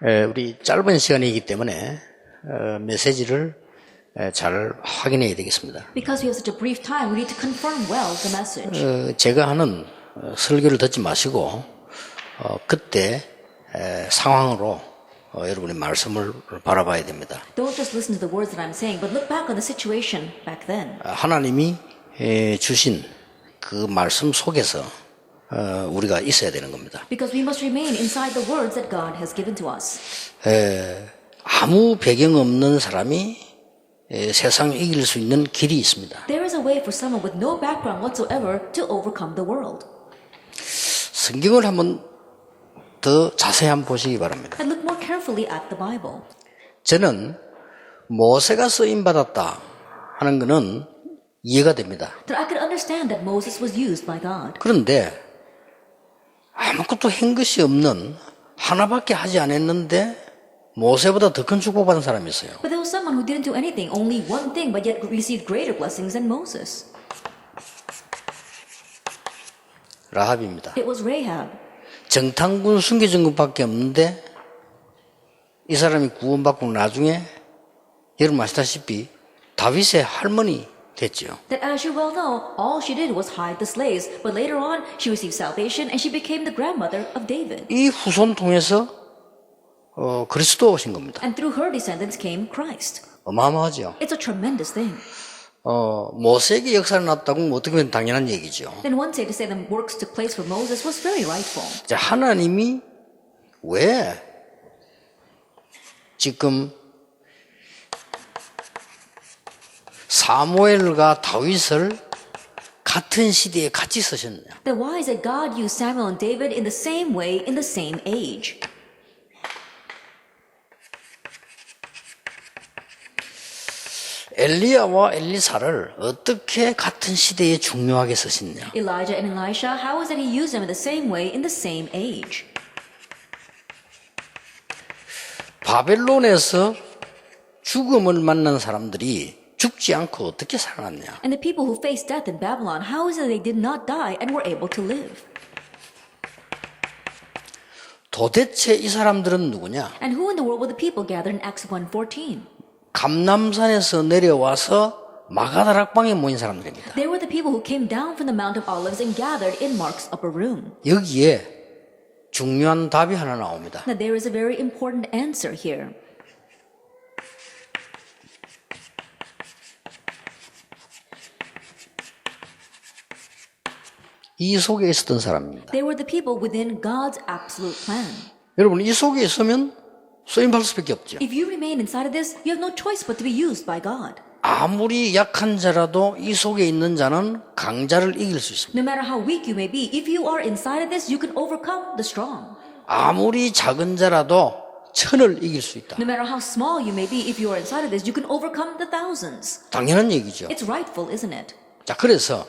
우리 짧은 시간이기 때문에 메시지를 잘 확인해야 되겠습니다. Because we have such a brief time, we need to confirm well the message. 제가 하는 설교를 듣지 마시고 그때 상황으로 여러분의 말씀을 바라봐야 됩니다. Don't just listen to the words that I'm saying, but look back on the situation back then. 하나님이 주신 그 말씀 속에서 우리가 있어야 되는 겁니다. Because we must remain inside the words that God has given to us. 아무 배경 없는 사람이 세상을 이길 수 있는 길이 있습니다. There is a way for someone with no background whatsoever to overcome the world. 성경을 한번 더 자세히 한번 보시기 바랍니다. And look more carefully at the Bible. 저는 모세가 쓰임받았다 하는 것은 이해가 됩니다. That I could understand that Moses was used by God. 그런데 아무것도 한 것이 없는 하나밖에 하지 않았는데 모세보다 더 큰 축복받은 사람이 있어요. But there was someone who didn't do anything, only one thing, but yet received greater blessings than Moses. 라합입니다. It was Rahab. 정탐꾼 숨겨진 것밖에 없는데 이 사람이 구원받고 나중에 여러분 아시다시피 다윗의 할머니 됐죠. That as you well know, all she did was hide the slaves, but later on she received salvation and she became the grandmother of David. 이 후손 통해서 그리스도 오신 겁니다. And through her descendants came Christ. 어마어마하죠. It's a tremendous thing. 모세에게 역사를 놨다고 어떻게 보면 당연한 얘기죠. Then one day to say the works took place for Moses was very rightful. 자, 하나님이 왜 지금 사무엘과 다윗을 같은 시대에 같이 쓰셨느냐? Then why is it God used Samuel and David in the same way in the same age? 엘리야와 엘리사를 어떻게 같은 시대에 중요하게 쓰셨냐? Elijah and Elisha, how is it he used them in the same way in the same age? 바벨론에서 죽음을 만난 사람들이 죽지 않고 어떻게 살아났냐? And the people who faced death in Babylon, how is it they did not die and were able to live? 도대체 이 사람들은 누구냐? And who in the world were the people gathered in Acts 1:14? 감남산에서 내려와서 마가다락방에 모인 사람들입니다. They were the people who came down from the Mount of Olives and gathered in Mark's upper room. 여기에 중요한 답이 하나 나옵니다. Now there is a very important answer here. 이 속에 있었던 사람입니다. They were the people within God's absolute plan. 여러분 이 속에 있으면 쓰임받을 수밖에 없죠. If you remain inside of this, you have no choice but to be used by God. 아무리 약한 자라도 이 속에 있는 자는 강자를 이길 수 있습니다. No matter how weak you may be, if you are inside of this, you can overcome the strong. 아무리 작은 자라도 천을 이길 수 있다. No matter how small you may be, if you are inside of this, you can overcome the thousands. 당연한 얘기죠. It's rightful, isn't it? 자, 그래서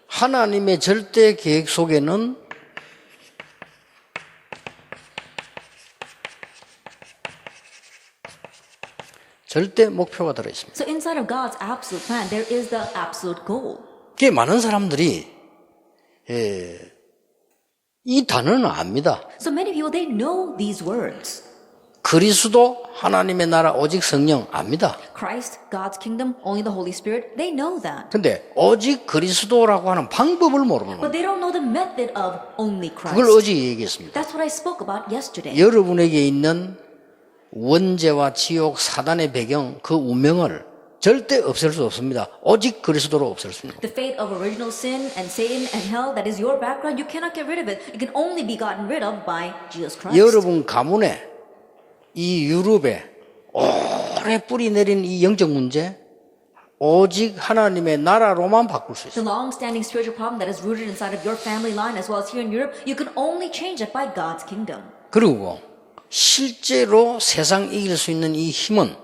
하나님의 절대 계획 속에는 절대 목표가 들어 있습니다. So inside of God's absolute plan, there is the absolute goal. 꽤 많은 사람들이 이 단어는 압니다. So many people, they know these words. 그리스도, 하나님의 나라, 오직 성령 압니다. Christ, God's kingdom, only the Holy Spirit, they know that. 근데 오직 그리스도라고 하는 방법을 모르는 But 겁니다. they don't know the method of only 그걸 Christ. 어제 얘기했습니다. That's what I spoke about yesterday. 여러분에게 있는 원죄와 지옥, 사단의 배경, 그 운명을 절대 없앨 수 없습니다. 오직 그리스도로 없앨 수 있는 겁니다. The fate of original sin and Satan and hell, that is your background, you cannot get rid of it. It can only be gotten rid of by Jesus Christ. 여러분 가문에 이 유럽에 오래 뿌리 내린 이 영적 문제 오직 하나님의 나라로만 바꿀 수 있어요. The long-standing spiritual problem that is rooted inside of your family line as well as here in Europe, you can only change it by God's kingdom. 그리고 실제로 세상 이길 수 있는 이 힘은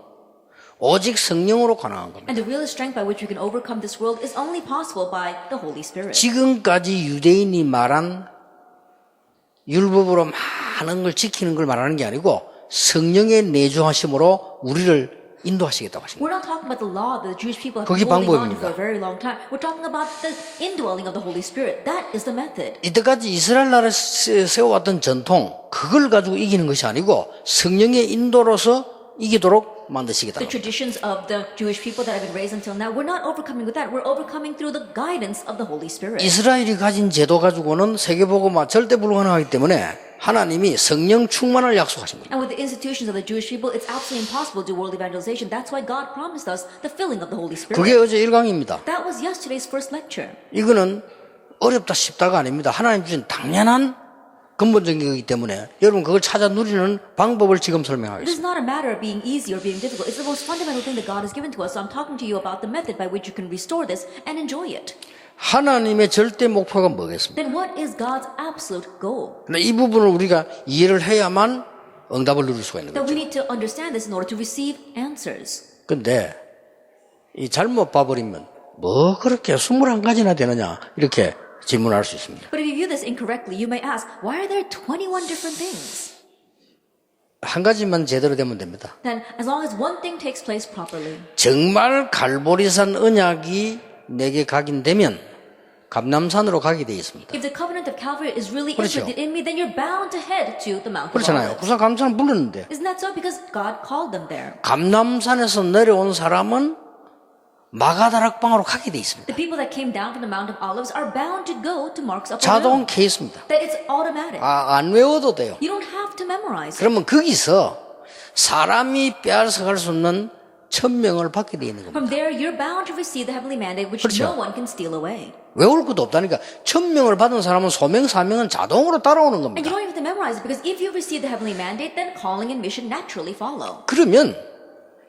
오직 성령으로 가능한 겁니다. And the real strength by which we can overcome this world is only possible by the Holy Spirit. 지금까지 유대인이 말한 율법으로 많은 걸 지키는 걸 말하는 게 아니고 성령의 내주하심으로 우리를 인도하시겠다고 하신 거예요. We're not talking about the law that the Jewish people have 그게 been holding on to 방법입니다. for a very long time. We're talking about the indwelling of the Holy Spirit. That is the method. 이때까지 이스라엘 나라에 세워왔던 전통, 그걸 가지고 이기는 것이 아니고 성령의 인도로서 이기도록 만드시겠다. The traditions of the Jewish people that have been raised until now, we're not overcoming with that. We're overcoming through the guidance of the Holy Spirit. 이스라엘이 가진 제도 가지고는 세계복음화 절대 불가능하기 때문에 하나님이 성령 충만을 약속하신 거예요. And with the institutions of the Jewish people, it's absolutely impossible to do world evangelization. That's why God promised us the filling of the Holy Spirit. 그게 어제 1강입니다. That was yesterday's first lecture. 이거는 어렵다 쉽다가 아닙니다. 하나님 주신 당연한 근본적인 거기 때문에 여러분 그걸 찾아 누리는 방법을 지금 This is 설명하겠습니다. not a matter of being easy or being difficult. It's the most fundamental thing that God has given to us. So I'm talking to you about the method by which you can restore this and enjoy it. 하나님의 절대 목표가 뭐겠습니까? Then what is God's absolute goal? 근데 이 부분을 우리가 이해를 해야만 응답을 누릴 수가 있는 That 거죠. we need to understand this in order to receive answers. 근데 이 잘못 봐버리면 뭐 그렇게 21가지나 되느냐 이렇게 질문할 수 있습니다. But if you view this incorrectly, you may ask, why are there 21 different things? 한 가지만 제대로 되면 됩니다. Then as long as one thing takes place properly, 정말 갈보리산 언약이 내게 각인되면 감람산으로 가게 되어 있습니다. if the covenant of Calvary is really 그렇죠. imprinted in me, then you're bound to head to the Mount of 그렇잖아요. Olives. 구산 감람산을 불렀는데 Isn't that so? Because God called them there. 감람산에서 내려온 사람은 마가다락방으로 가게 되어 있습니다. The people that came down from the Mount of Olives are bound to go to Mark's upper 자동 room. 케이스입니다. That it's automatic. 안 외워도 돼요. You don't have to memorize it. 그러면 거기서 사람이 빼앗아갈 수 없는 천명을 받게 되어 있는 겁니다. From there, you're bound to receive the heavenly mandate, which 그렇죠. no one can steal away. 외울 것도 없다니까 천명을 받은 사람은 소명 사명은 자동으로 따라오는 And 겁니다. you don't even have to memorize it, because if you receive the heavenly mandate, then calling and mission naturally follow. 그러면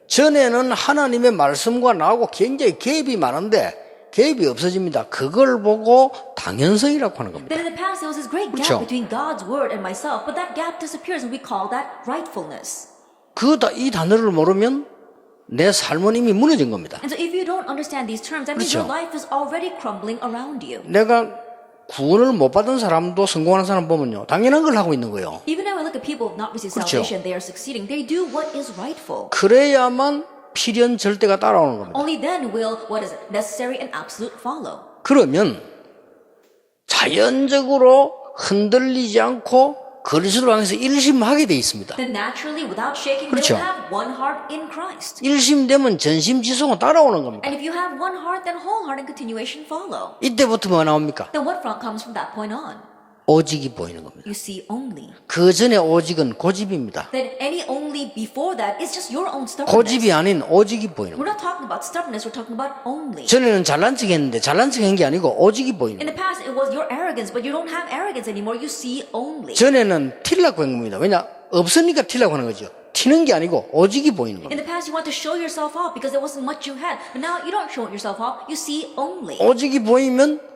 전에는 하나님의 말씀과 나하고 굉장히 갭이 많은데 갭이 없어집니다. 그걸 보고 당연성이라고 하는 겁니다. Then in the past, there was this great gap 그렇죠. between God's word and myself, but that gap disappears, and we call that rightfulness. 이 단어를 모르면 내 삶은 이미 무너진 겁니다. And so if you don't understand these terms, that means 그렇죠. your life is already crumbling around you. 내가 구원을 못 받은 사람도 성공하는 사람 보면요. 당연한 걸 하고 있는 거예요. Even now, I look at people who have not received 그렇죠. salvation, they are succeeding. They do what is rightful. 그래야만 필연 절대가 따라오는 겁니다. Only then will what is necessary and absolute follow. 그러면 자연적으로 흔들리지 않고 그리스도로 향해서 일심하게 돼 있습니다. Then naturally, without shaking, 그렇죠. they will have one heart in Christ. 일심되면 전심지성은 따라오는 겁니다. And if you have one heart, then whole heart and continuation follow. 이때부터 뭐 나옵니까? Then what comes from that point on? 오직이 보이는 겁니다. You see only. 그 전에 오직은 고집입니다. Then any only before that is just your own 고집이 stubbornness. 아닌 오직이 보이는 We're 겁니다. not talking about stubbornness, we're talking about only. 전에는 잘난 척 했는데 잘난 척 한 게 아니고 오직이 보이는 In 겁니다. the past, it was your arrogance, but you don't have arrogance anymore. You see only. 전에는 튀려고 한 겁니다. 왜냐? 없으니까 튀려고 하는 거죠. 튀는 게 아니고 오직이 보이는 In 겁니다. the past, you want to show yourself off because there wasn't much you had. But now you don't show yourself off. You see only. 오직이 보이면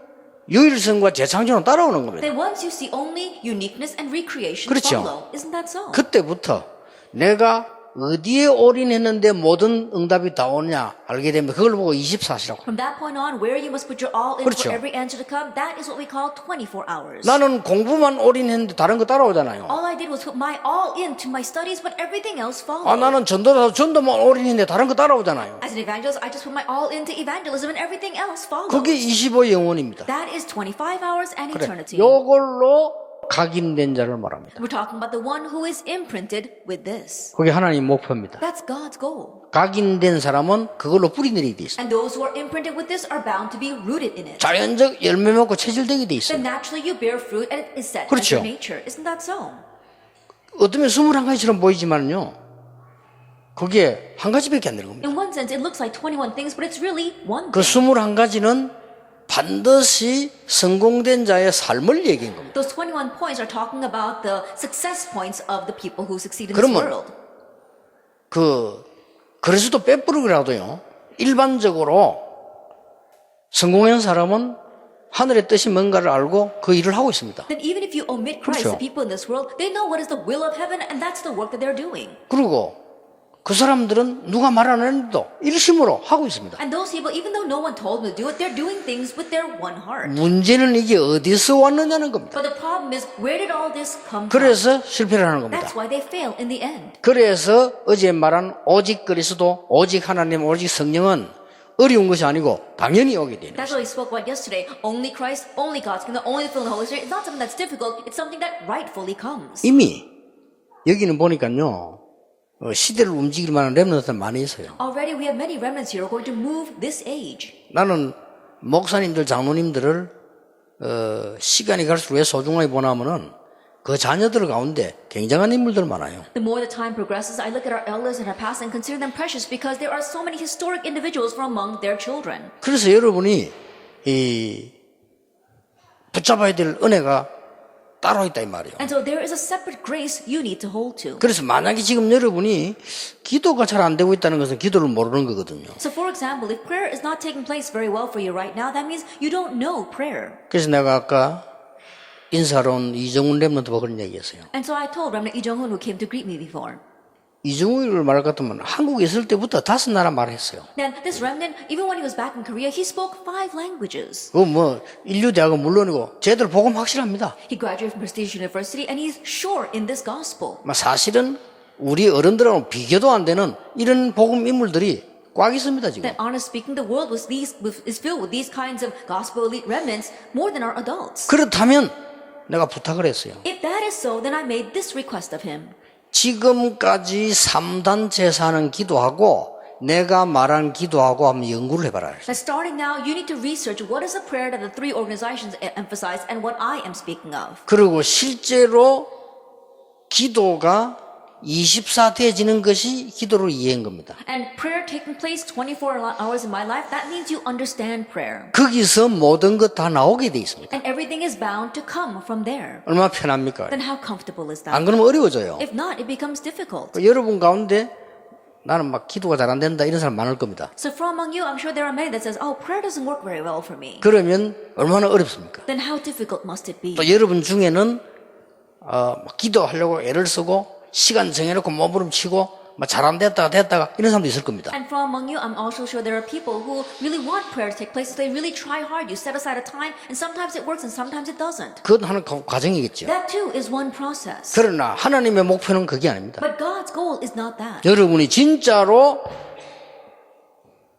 유일성과 재창조는 따라오는 겁니다. Then once you see only, uniqueness and recreation 그렇죠. follow. Isn't that so? 그때부터 내가 어디에 올인했는데 모든 응답이 다 오냐 알게 되면 그걸 보고 24시라고. From that point on, where you must put your all in 그렇죠. for every answer to come, that is what we call 24 hours. 나는 공부만 올인했는데 다른 거 따라오잖아요. All I did was put my all into my studies, but everything else followed. 나는 전도만 올인했는데 다른 거 따라오잖아요. As an evangelist, I just put my all into evangelism, and everything else followed. 그게 25 영혼입니다. That is 25 hours and 그래. eternity. 요걸로 각인된 자를 말합니다. We're talking about the one who is imprinted with this. 그게 하나님 목표입니다. That's God's goal. 각인된 사람은 그걸로 뿌리 내리게 돼 있습니다. And those who are imprinted with this are bound to be rooted in it. 자연적 열매 맺고 체질되게 돼 Then 있습니다. naturally you bear fruit and it is set as 그렇죠. your nature. Isn't that so? 어쩌면 21가지처럼 보이지만요. 그게 한 가지밖에 안 되는 겁니다. In one sense, it looks like 21 things, but it's really one 그 thing. 21가지는 반드시 성공된 자의 삶을 얘기한 겁니다. Those 21 points are talking about the success points of the people who succeed in this 그러면 world. 그래서도 빼뿌리라도요. 일반적으로 성공한 사람은 하늘의 뜻이 뭔가를 알고 그 일을 하고 있습니다. Then even if you omit Christ, 그렇죠. the people in this world, they know what is the will of heaven, and that's the work that they're doing. 그리고 그 사람들은 누가 말 안 했는데도 일심으로 하고 있습니다. And those people, even though no one told them to do it, they're doing things with their one heart. 문제는 이게 어디서 왔느냐는 겁니다. But the problem is, where did all this come from? 그래서 실패를 하는 겁니다. That's why they fail in the end. 그래서 어제 말한 오직 그리스도, 오직 하나님, 오직 성령은 어려운 것이 아니고 당연히 오게 되는 That's what we spoke about yesterday. Only Christ, only God's kingdom, only the filling of the Holy Spirit. It's not something that's difficult. It's something that rightfully comes. 이미 여기는 보니까요 시대를 움직일 만한 렘넌트가 많이 있어요. Already we have many remnants here who are going to move this age. 나는 목사님들, 장로님들을 시간이 갈수록 왜 소중하게 보냐면은 그 자녀들 가운데 굉장한 인물들 많아요. The more the time progresses, I look at our elders and our past and consider them precious because there are so many historic individuals from among their children. 그래서 여러분이 이 붙잡아야 될 은혜가 따로 있다 이 말이에요. And so there is a separate grace you need to hold to. 그래서 만약에 지금 여러분이 기도가 잘 안 되고 있다는 것은 기도를 모르는 거거든요. So for example, if prayer is not taking place very well for you right now, that means you don't know prayer. 그래서 내가 아까 인사로 온 이정훈 렘넌트가 그런 얘기했어요. And so I told Remnant Lee Jong-hoon who came to greet me before. 이정훈을 말할 것 같으면 한국에 있을 때부터 5 나라 말했어요. Then this remnant, even when he was back in Korea, he spoke 5 languages. 그 뭐 인류 대학은 물론이고 제대로 복음 확실합니다. He graduated from prestigious university and he's sure in this gospel. 사실은 우리 어른들하고 비교도 안 되는 이런 복음 인물들이 꽉 있습니다 지금. That honest speaking, the world is filled with these kinds of gospel elite remnants more than our adults. 그렇다면 내가 부탁을 했어요. If that is so, then I made this request of him. 지금까지 3단 제사는 기도하고 내가 말한 기도하고 한번 연구를 해봐라. That starting now, you need to research what is the prayer that the 3 organizations emphasize and what I am speaking of. 그리고 실제로 기도가 24대지는 것이 기도를 이해한 겁니다. And prayer taking place 24 hours in my life, that means you understand prayer. 거기서 모든 것 다 나오게 돼 있습니다. And everything is bound to come from there. 얼마나 편합니까? Then how comfortable is 안 that? 그러면 어려워져요. If not, it becomes difficult. 여러분 가운데 나는 막 기도가 잘 안 된다 이런 사람 많을 겁니다. So from among you, I'm sure there are many that says, oh, prayer doesn't work very well for me. 그러면 얼마나 어렵습니까? Then how difficult must it be? 또 여러분 중에는 막 기도하려고 애를 쓰고 시간 정해놓고 몸부림치고 막 잘 안 됐다가 이런 사람도 있을 겁니다. And from among you, I'm also sure there are people who really want prayer to take place. So they really try hard. You set aside a time, and sometimes it works, and sometimes it doesn't. 그건 하는 과정이겠죠. That too is one process. 그러나 하나님의 목표는 그게 아닙니다. But God's goal is not that. 여러분이 진짜로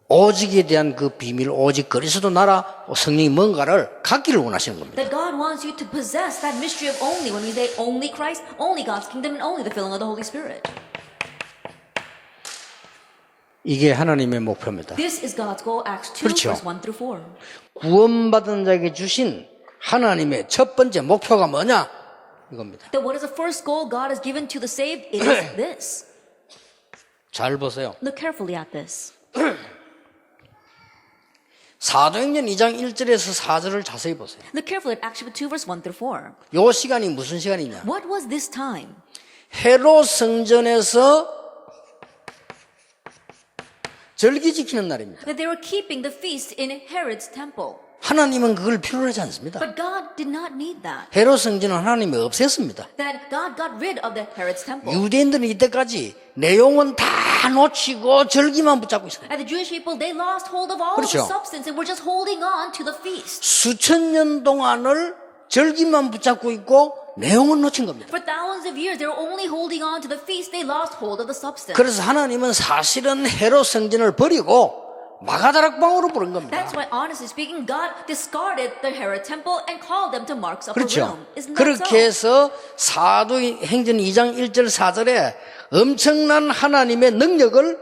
오직에 대한 그 비밀, 오직 그리스도 나라 성령이 뭔가를 갖기를 원하시는 겁니다. That God wants you to possess that mystery of only, when we say only Christ, only God's kingdom, and only the filling of the Holy Spirit. 이게 하나님의 목표입니다. This is God's goal, Acts 2, 그렇죠. verse 1 through 4. 구원받은 자에게 주신 하나님의 첫 번째 목표가 뭐냐? 이겁니다. That what is the first goal God has given to the saved? It is this. 잘 보세요. Look carefully at this. 사도행전 2장 1절에서 4절을 자세히 보세요. Look carefully at Acts 2, verse 1 through 4. 요 시간이 무슨 시간이냐? What was this time? 헤롯 성전에서 절기 지키는 날입니다. That they were keeping the feast in Herod's temple. 하나님은 그걸 필요로 하지 않습니다. But God did not need that. 헤롯 성전은 하나님이 없앴습니다. That God got rid of the Herod's temple. 유대인들은 이때까지 내용은 다 놓치고 절기만 붙잡고 있어요. And the Jewish people, they lost hold of all 그렇죠. the substance and were just holding on to the feast. 수천 년 동안을 절기만 붙잡고 있고 내용은 놓친 겁니다. For thousands of years, they were only holding on to the feast. They lost hold of the substance. 그래서 하나님은 사실은 헤롯 성전을 버리고 마가다락방으로 부른 겁니다. That's why, honestly speaking, God discarded the Herod temple and called them to Mark's upper 그렇죠. room. Isn't that 그렇게 so? 해서 사도행전 2장 1절 4절에 엄청난 하나님의 능력을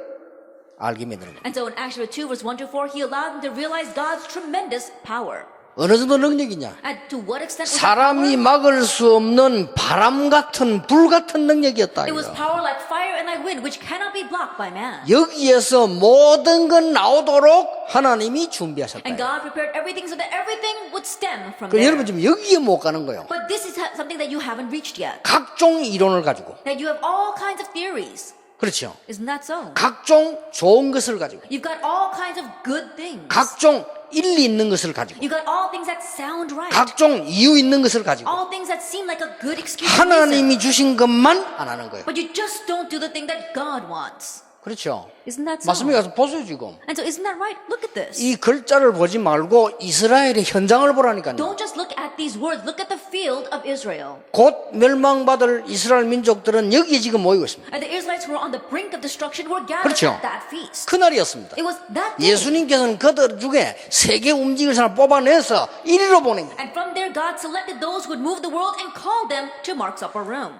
알게 만드는 겁니다. And so in Acts 2, verse 1 to 4, he allowed them to realize God's tremendous power. 어느 정도 능력이냐? And to what extent was that 사람이 power? 막을 수 없는 바람 같은 불 같은 능력이었다. It was power like fire and like wind, which cannot be blocked by man. 여기에서 모든 건 나오도록 하나님이 준비하셨다. And God prepared everything so that everything would stem from 그 there. 여러분 지금 여기에 못 가는 거예요. But this is something that you haven't reached yet. 각종 이론을 가지고. That you have all kinds of theories. 그렇죠. Isn't that so? 각종 좋은 것을 가지고. You've got all kinds of good things. 각종 일리 있는 것을 가지고. You've got all things that sound right. 각종 이유 있는 것을 가지고. All things that seem like a good excuse. 하나님이 주신 것만 안 하는 거예요. But you just don't do the thing that God wants. Isn't that so? 맞습니까? 보세요 지금. And so isn't that right? Look at this. 이 글자를 보지 말고 이스라엘의 현장을 보라니까요. Don't just look at these words. Look at the field of Israel. 곧 멸망받을 이스라엘 민족들은 여기에 지금 모이고 있습니다. And the Israelites who were on the brink of destruction were gathered 그렇죠. at that feast. 그날이었습니다. It was that day. 예수님께서는 그들 중에 세계 움직일 사람을 뽑아내서 이리로 보낸 거예요. And from there, God selected those who would move the world and called them to Mark's upper room.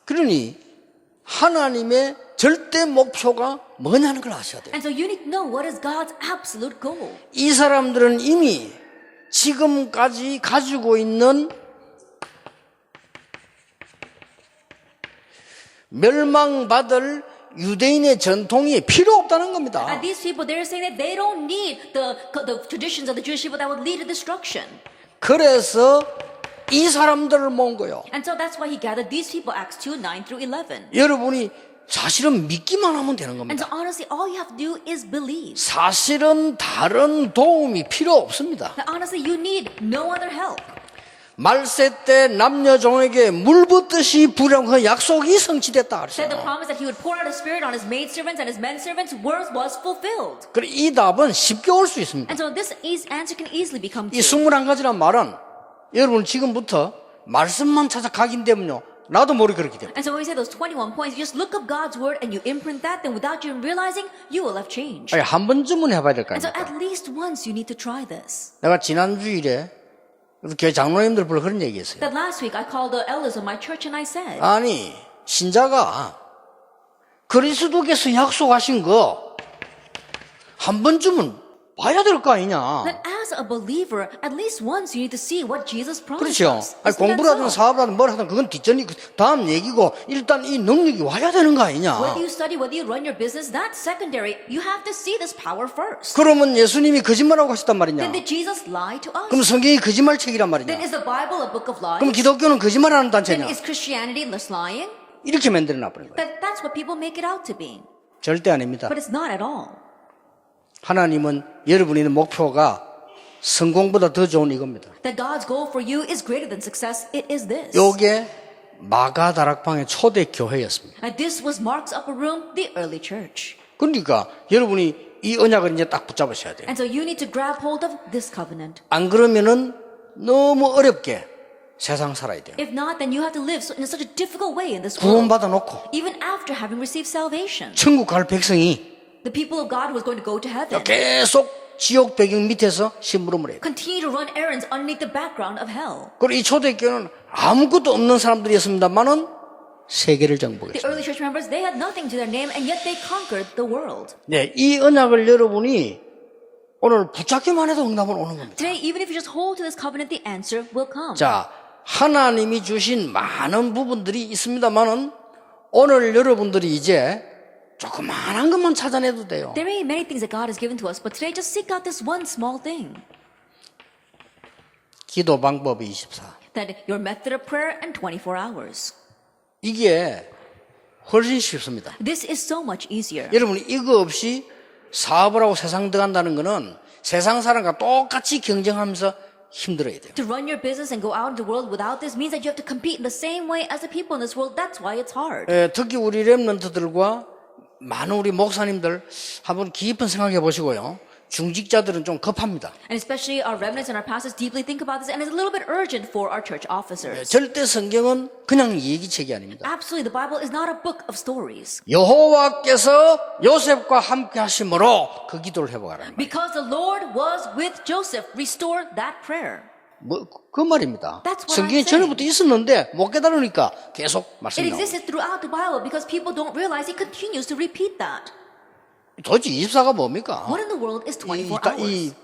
그러니 하나님의 절대 목표가 뭐냐는 걸 아셔야 돼요. And so you need to know what is God's absolute goal. 이 사람들은 이미 지금까지 가지고 있는 멸망받을 유대인의 전통이 필요 없다는 겁니다. And these people, they're saying that they don't need the traditions of the Jewish people that would lead to destruction. 그래서 이 사람들을 모은 거예요. And so that's why he gathered these people, Acts 2, 9 through 11. 여러분이 사실은 믿기만 하면 되는 And 겁니다. so honestly, all you have to do is believe. 사실은 다른 도움이 필요 없습니다. Now, honestly, you need no other help. 말세 때 남녀 종에게 물 붓듯이 부려운 그 약속이 성취됐다 Said the 그랬어요. promise that he would pour out his spirit on his maidservants and his menservants was fulfilled. 그래 이 답은 쉽게 올 수 있습니다. And so this answer can easily become 이 true. 21가지란 말은 여러분 지금부터 말씀만 찾아 각인되면요. 나도 모르게 그렇게 돼요. And so when we say those 21 points, you just look up God's word and you imprint that, then without you realizing, you will have changed. 아니, 한 번쯤은 해봐야 될 거 And so 아닙니까? at least once you need to try this. 내가 지난 주일에 교회 장로님들 불러 그런 얘기했어요. That last week I called the elders of my church and I said, 아니 신자가 그리스도께서 약속하신 거 한 번쯤은 봐야 될 거 아니냐. that as a believer, at least once you need to see what Jesus promised 그렇죠. us. 아니, Isn't that 공부를 하든 so? 사업을 하든 뭘 하든 그건 뒷전이 다음 얘기고 일단 이 능력이 와야 되는 거 아니냐. Whether you study, whether you run your business, that's secondary. You have to see this power first. 그러면 예수님이 거짓말하고 하셨단 말이냐. Then did Jesus lie to us? 그럼 성경이 거짓말 책이란 Then 말이냐. is the Bible a book of lies? 그럼 기독교는 거짓말하는 Then 단체냐. is Christianity less lying? 이렇게 만들어 놔버린 거예요. That's what people make it out to be. 절대 아닙니다. But it's not at all. 하나님은 여러분의 목표가 성공보다 더 좋은 이겁니다. That God's goal for you is greater than success. It is this. 요게 마가 다락방의 초대 교회였습니다. And this was Mark's upper room, the early church. 그러니까 여러분이 이 언약을 이제 딱 붙잡으셔야 돼요. And so you need to grab hold of this covenant. 안 그러면은 너무 어렵게 세상 살아야 돼요. If not, then you have to live in such a difficult way in this world. 구원받아 놓고 Even after having received salvation. 천국 갈 백성이 The people of God who was going to go to heaven 계속 지옥 배경 밑에서 심부름을 해요. continue to run errands underneath the background of hell. 그리고 이 초대교회는 아무것도 없는 사람들이었습니다만은 세계를 The 정복했습니다. early church members, they had nothing to their name, and yet they conquered the world. 네, 이 언약을 여러분이 오늘 붙잡기만 해도 응답은 오는 겁니다. Today, even if you just hold to this covenant, the answer will come. 자, 하나님이 주신 많은 부분들이 있습니다만은 오늘 여러분들이 이제 조그만한 것만 찾아내도 돼요. There may be many things that God has given to us, but today just seek out this one small thing. 기도 방법이 24. That your method of prayer and 24 hours. 이게 훨씬 쉽습니다. This is so much easier. 여러분이 이거 없이 사업을 하고 세상 들어간다는 거는 세상 사람과 똑같이 경쟁하면서 힘들어야 돼요. To run your business and go out in the world without this means that you have to compete in the same way as the people in this world. That's why it's hard. 특히 우리 랩런트들과 많은 우리 목사님들 한번 깊은 생각해 보시고요. 중직자들은 좀 급합니다. And especially our remnants and our pastors deeply think about this, and it's a little bit urgent for our church officers. 절대 성경은 그냥 얘기책이 아닙니다. Absolutely, the Bible is not a book of stories. 여호와께서 요셉과 함께 하심으로 그 기도를 해보라는 거예요. Because the Lord was with Joseph, restore that prayer. 그 말입니다. That's what 성경이 I'm saying. 전에부터 있었는데 못 깨달으니까 계속 It 말씀이 나옵니다. existed throughout the Bible because people don't realize it continues to repeat that. 도대체 24가 뭡니까? What in the world is 24 hours?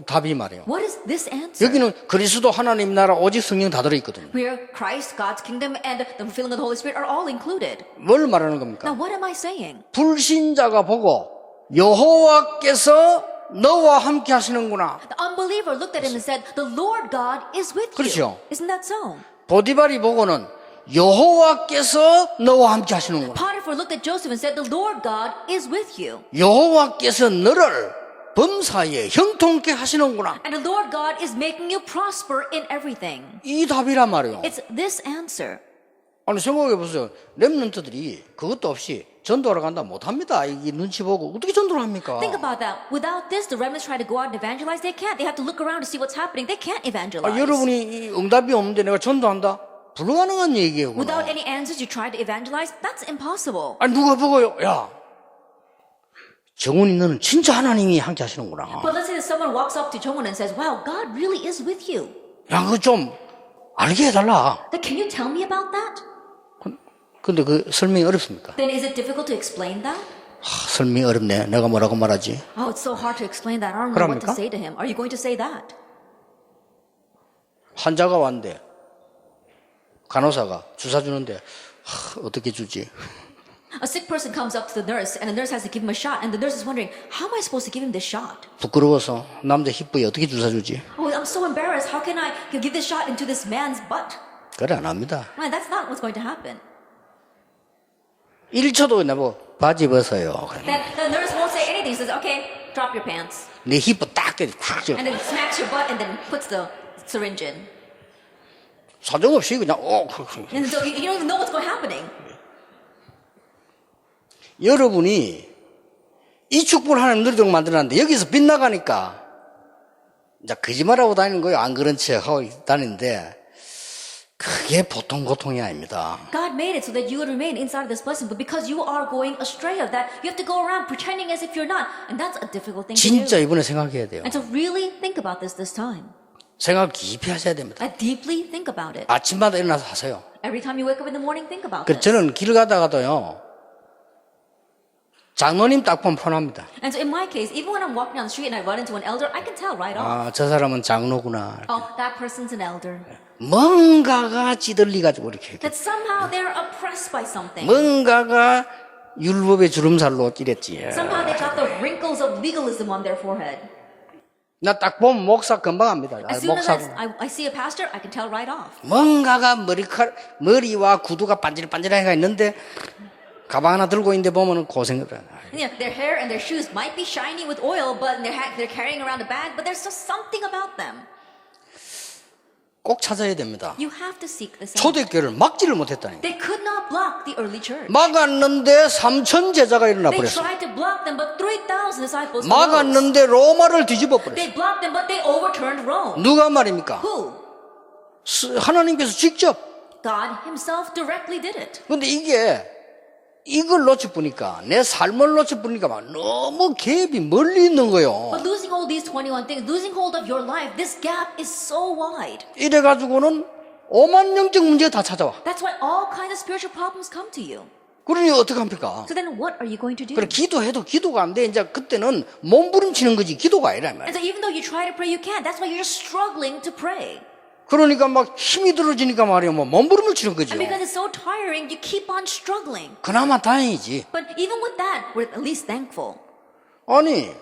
답이 말이에요. What is this answer? 여기는 그리스도 하나님 나라 오직 성령 다 들어있거든요. Where Christ, God's kingdom, and the fulfilling of the Holy Spirit are all included. 뭘 말하는 Now, 겁니까? what am I saying? 불신자가 보고 여호와께서 너와 함께 하시는구나. The unbeliever looked at him and said, the Lord God is with 그렇죠. you. Isn't that so? 보디발이 보고는 여호와께서 너와 함께 하시는구나. Potiphar looked at Joseph and said, the Lord God is with you. 여호와께서 너를 범사에 형통케 하시는구나. And the Lord God is making you prosper in everything. 이 답이란 말이에요. It's this answer. 아니 생각해보세요. 렘넌트들이 그것도 없이 전도하러 간다 못합니다. 이게 눈치 보고 어떻게 전도를 합니까? Think about that. Without this, the remnants try to go out and evangelize. They can't. They have to look around to see what's happening. They can't evangelize. 여러분이 이 응답이 없는데 내가 전도한다? 불가능한 얘기예요. Without any answers, you try to evangelize. That's impossible. 아니 누가 보고요? 야, 정훈이 너는 진짜 하나님이 함께 하시는구나. But let's say that someone walks up to Jongwon and says, "Wow, God really is with you." 야, 그거 좀 알게 해달라. Then can you tell me about that? 근데 그 설명이 어렵습니까? Then is it difficult to explain that? 설명이 어렵네. 내가 뭐라고 말하지? Oh, it's so hard to explain that. I don't know what to 그럽니까? say to him. Are you going to say that? 환자가 왔는데 간호사가 주사 주는데 어떻게 주지? A sick person comes up to the nurse, and the nurse has to give him a shot, and the nurse is wondering, how am I supposed to give him this shot? 부끄러워서 남자 힙부에 어떻게 주사 주지? Oh, I'm so embarrassed. How can I give this shot into this man's butt? 그래 안 합니다. Man, that's not what's going to happen. 1초도 내보고 바지 벗어요. Then the nurse won't say anything. Says, okay, drop your pants. 내 힙부 딱 때려 탁 줘. And then smacks your butt and then puts the syringe in. 사정없이 그냥 And so you don't even know what's going happening. 여러분이 이 축복을 하나님 누리도록 만들어놨는데 여기서 빗나가니까 이제 거짓말하고 다니는 거예요. 안 그런 척하고 다니는데 그게 보통 고통이 아닙니다. God made it so that you would remain inside of this blessing, but because you are going astray of that, you have to go around pretending as if you're not, and that's a difficult thing to 진짜 do. 이번에 생각해야 돼요. And so really think about this time. 생각 깊이 하셔야 됩니다. Deeply think about it. 아침마다 일어나서 하세요. Every time you wake up in the morning, think about 그 this. 저는 길 가다가도요. 장로님 딱 보면 편합니다. And so in my case, even when I'm walking down the street and I run into an elder, I can tell right off. 저 사람은 장로구나. Oh, that person's an elder. 뭔가가 찌들리가지고 이렇게. That somehow they're oppressed by something. 뭔가가 율법의 주름살로 찌렸지. Somehow they've got the wrinkles of legalism on their forehead. 나 딱 보면 목사 금방 합니다. As soon as 목사. I see a pastor, I can tell right off. 뭔가가 머리와 구두가 반질반질하게 있는데 가방 하나 들고 있는데 보면 고생을 해. Yeah, their hair and their shoes might be shiny with oil, but they're carrying around a bag, but there's just something about them. 꼭 찾아야 됩니다. You have to seek this out. 초대교회를 막지를 못했다니. They could not block the early church. 막았는데 3천 제자가 일어나 They 버렸어. tried to block them, but 3,000 disciples arose. 막았는데 로마를 뒤집어 버렸어. They blocked them, but they overturned Rome. 누가 말입니까? Who? 하나님께서 직접. God himself directly did it. 근데 이걸 놓쳐 보니까 내 삶을 놓쳐 보니까 막 너무 갭이 멀리 있는 거요. But losing all these 21 things, losing hold of your life, this gap is so wide. 이래 가지고는 오만 영적 문제가 다 찾아와. That's why all kinds of spiritual problems come to you. 그러니 어떻게 합니까? So then what are you going to do? 그래 기도해도 기도가 안 돼. 이제 그때는 몸부림치는 거지 기도가 아니라 And 말이야. so even though you try to pray, you can't. That's why you're struggling to pray. 그러니까 막 힘이 들어지니까 말이야 뭐 몸부림을 치는 거죠. And because it's so tiring, you keep on struggling. 그나마 다행이지. But even with that, we're at least thankful. 아니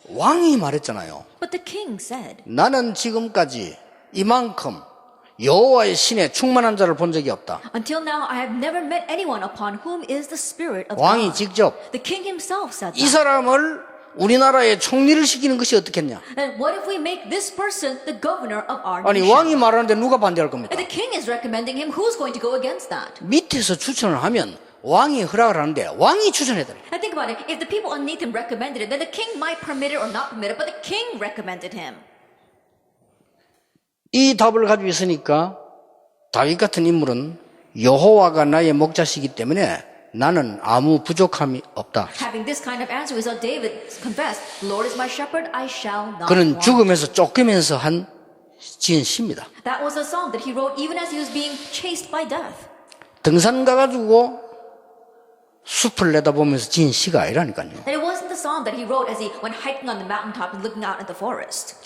왕이 말했잖아요. But the king said, 나는 지금까지 이만큼 여호와의 신에 충만한 자를 본 적이 없다. until now, I have never met anyone upon whom is the Spirit of 왕이 God. 직접 The king himself said 이 that. 사람을 우리나라에 총리를 시키는 것이 어떻겠냐? And what if we make this person the governor of our 아니 nation? 왕이 말하는데 누가 반대할 겁니까? And the king is recommending him. Who's going to go against that? 밑에서 추천을 하면 왕이 허락을 하는데 왕이 추천해야 돼. And think about it. If the people underneath him recommended it, then the king might permit it or not permit it, but the king recommended him. 이 답을 가지고 있으니까 다윗 같은 인물은 여호와가 나의 목자시기 때문에 나는 아무 부족함이 없다. Having this kind of answer, so David confessed, "The Lord is my shepherd; I shall not 그는 want." 죽으면서 쫓기면서 지은 시입니다. That was a song that he wrote even as he was being chased by death. 등산 가가지고 숲을 내다보면서 지은 시가 아니라니까요. And it wasn't the song that he wrote as he went hiking on the mountaintop and looking out at the forest.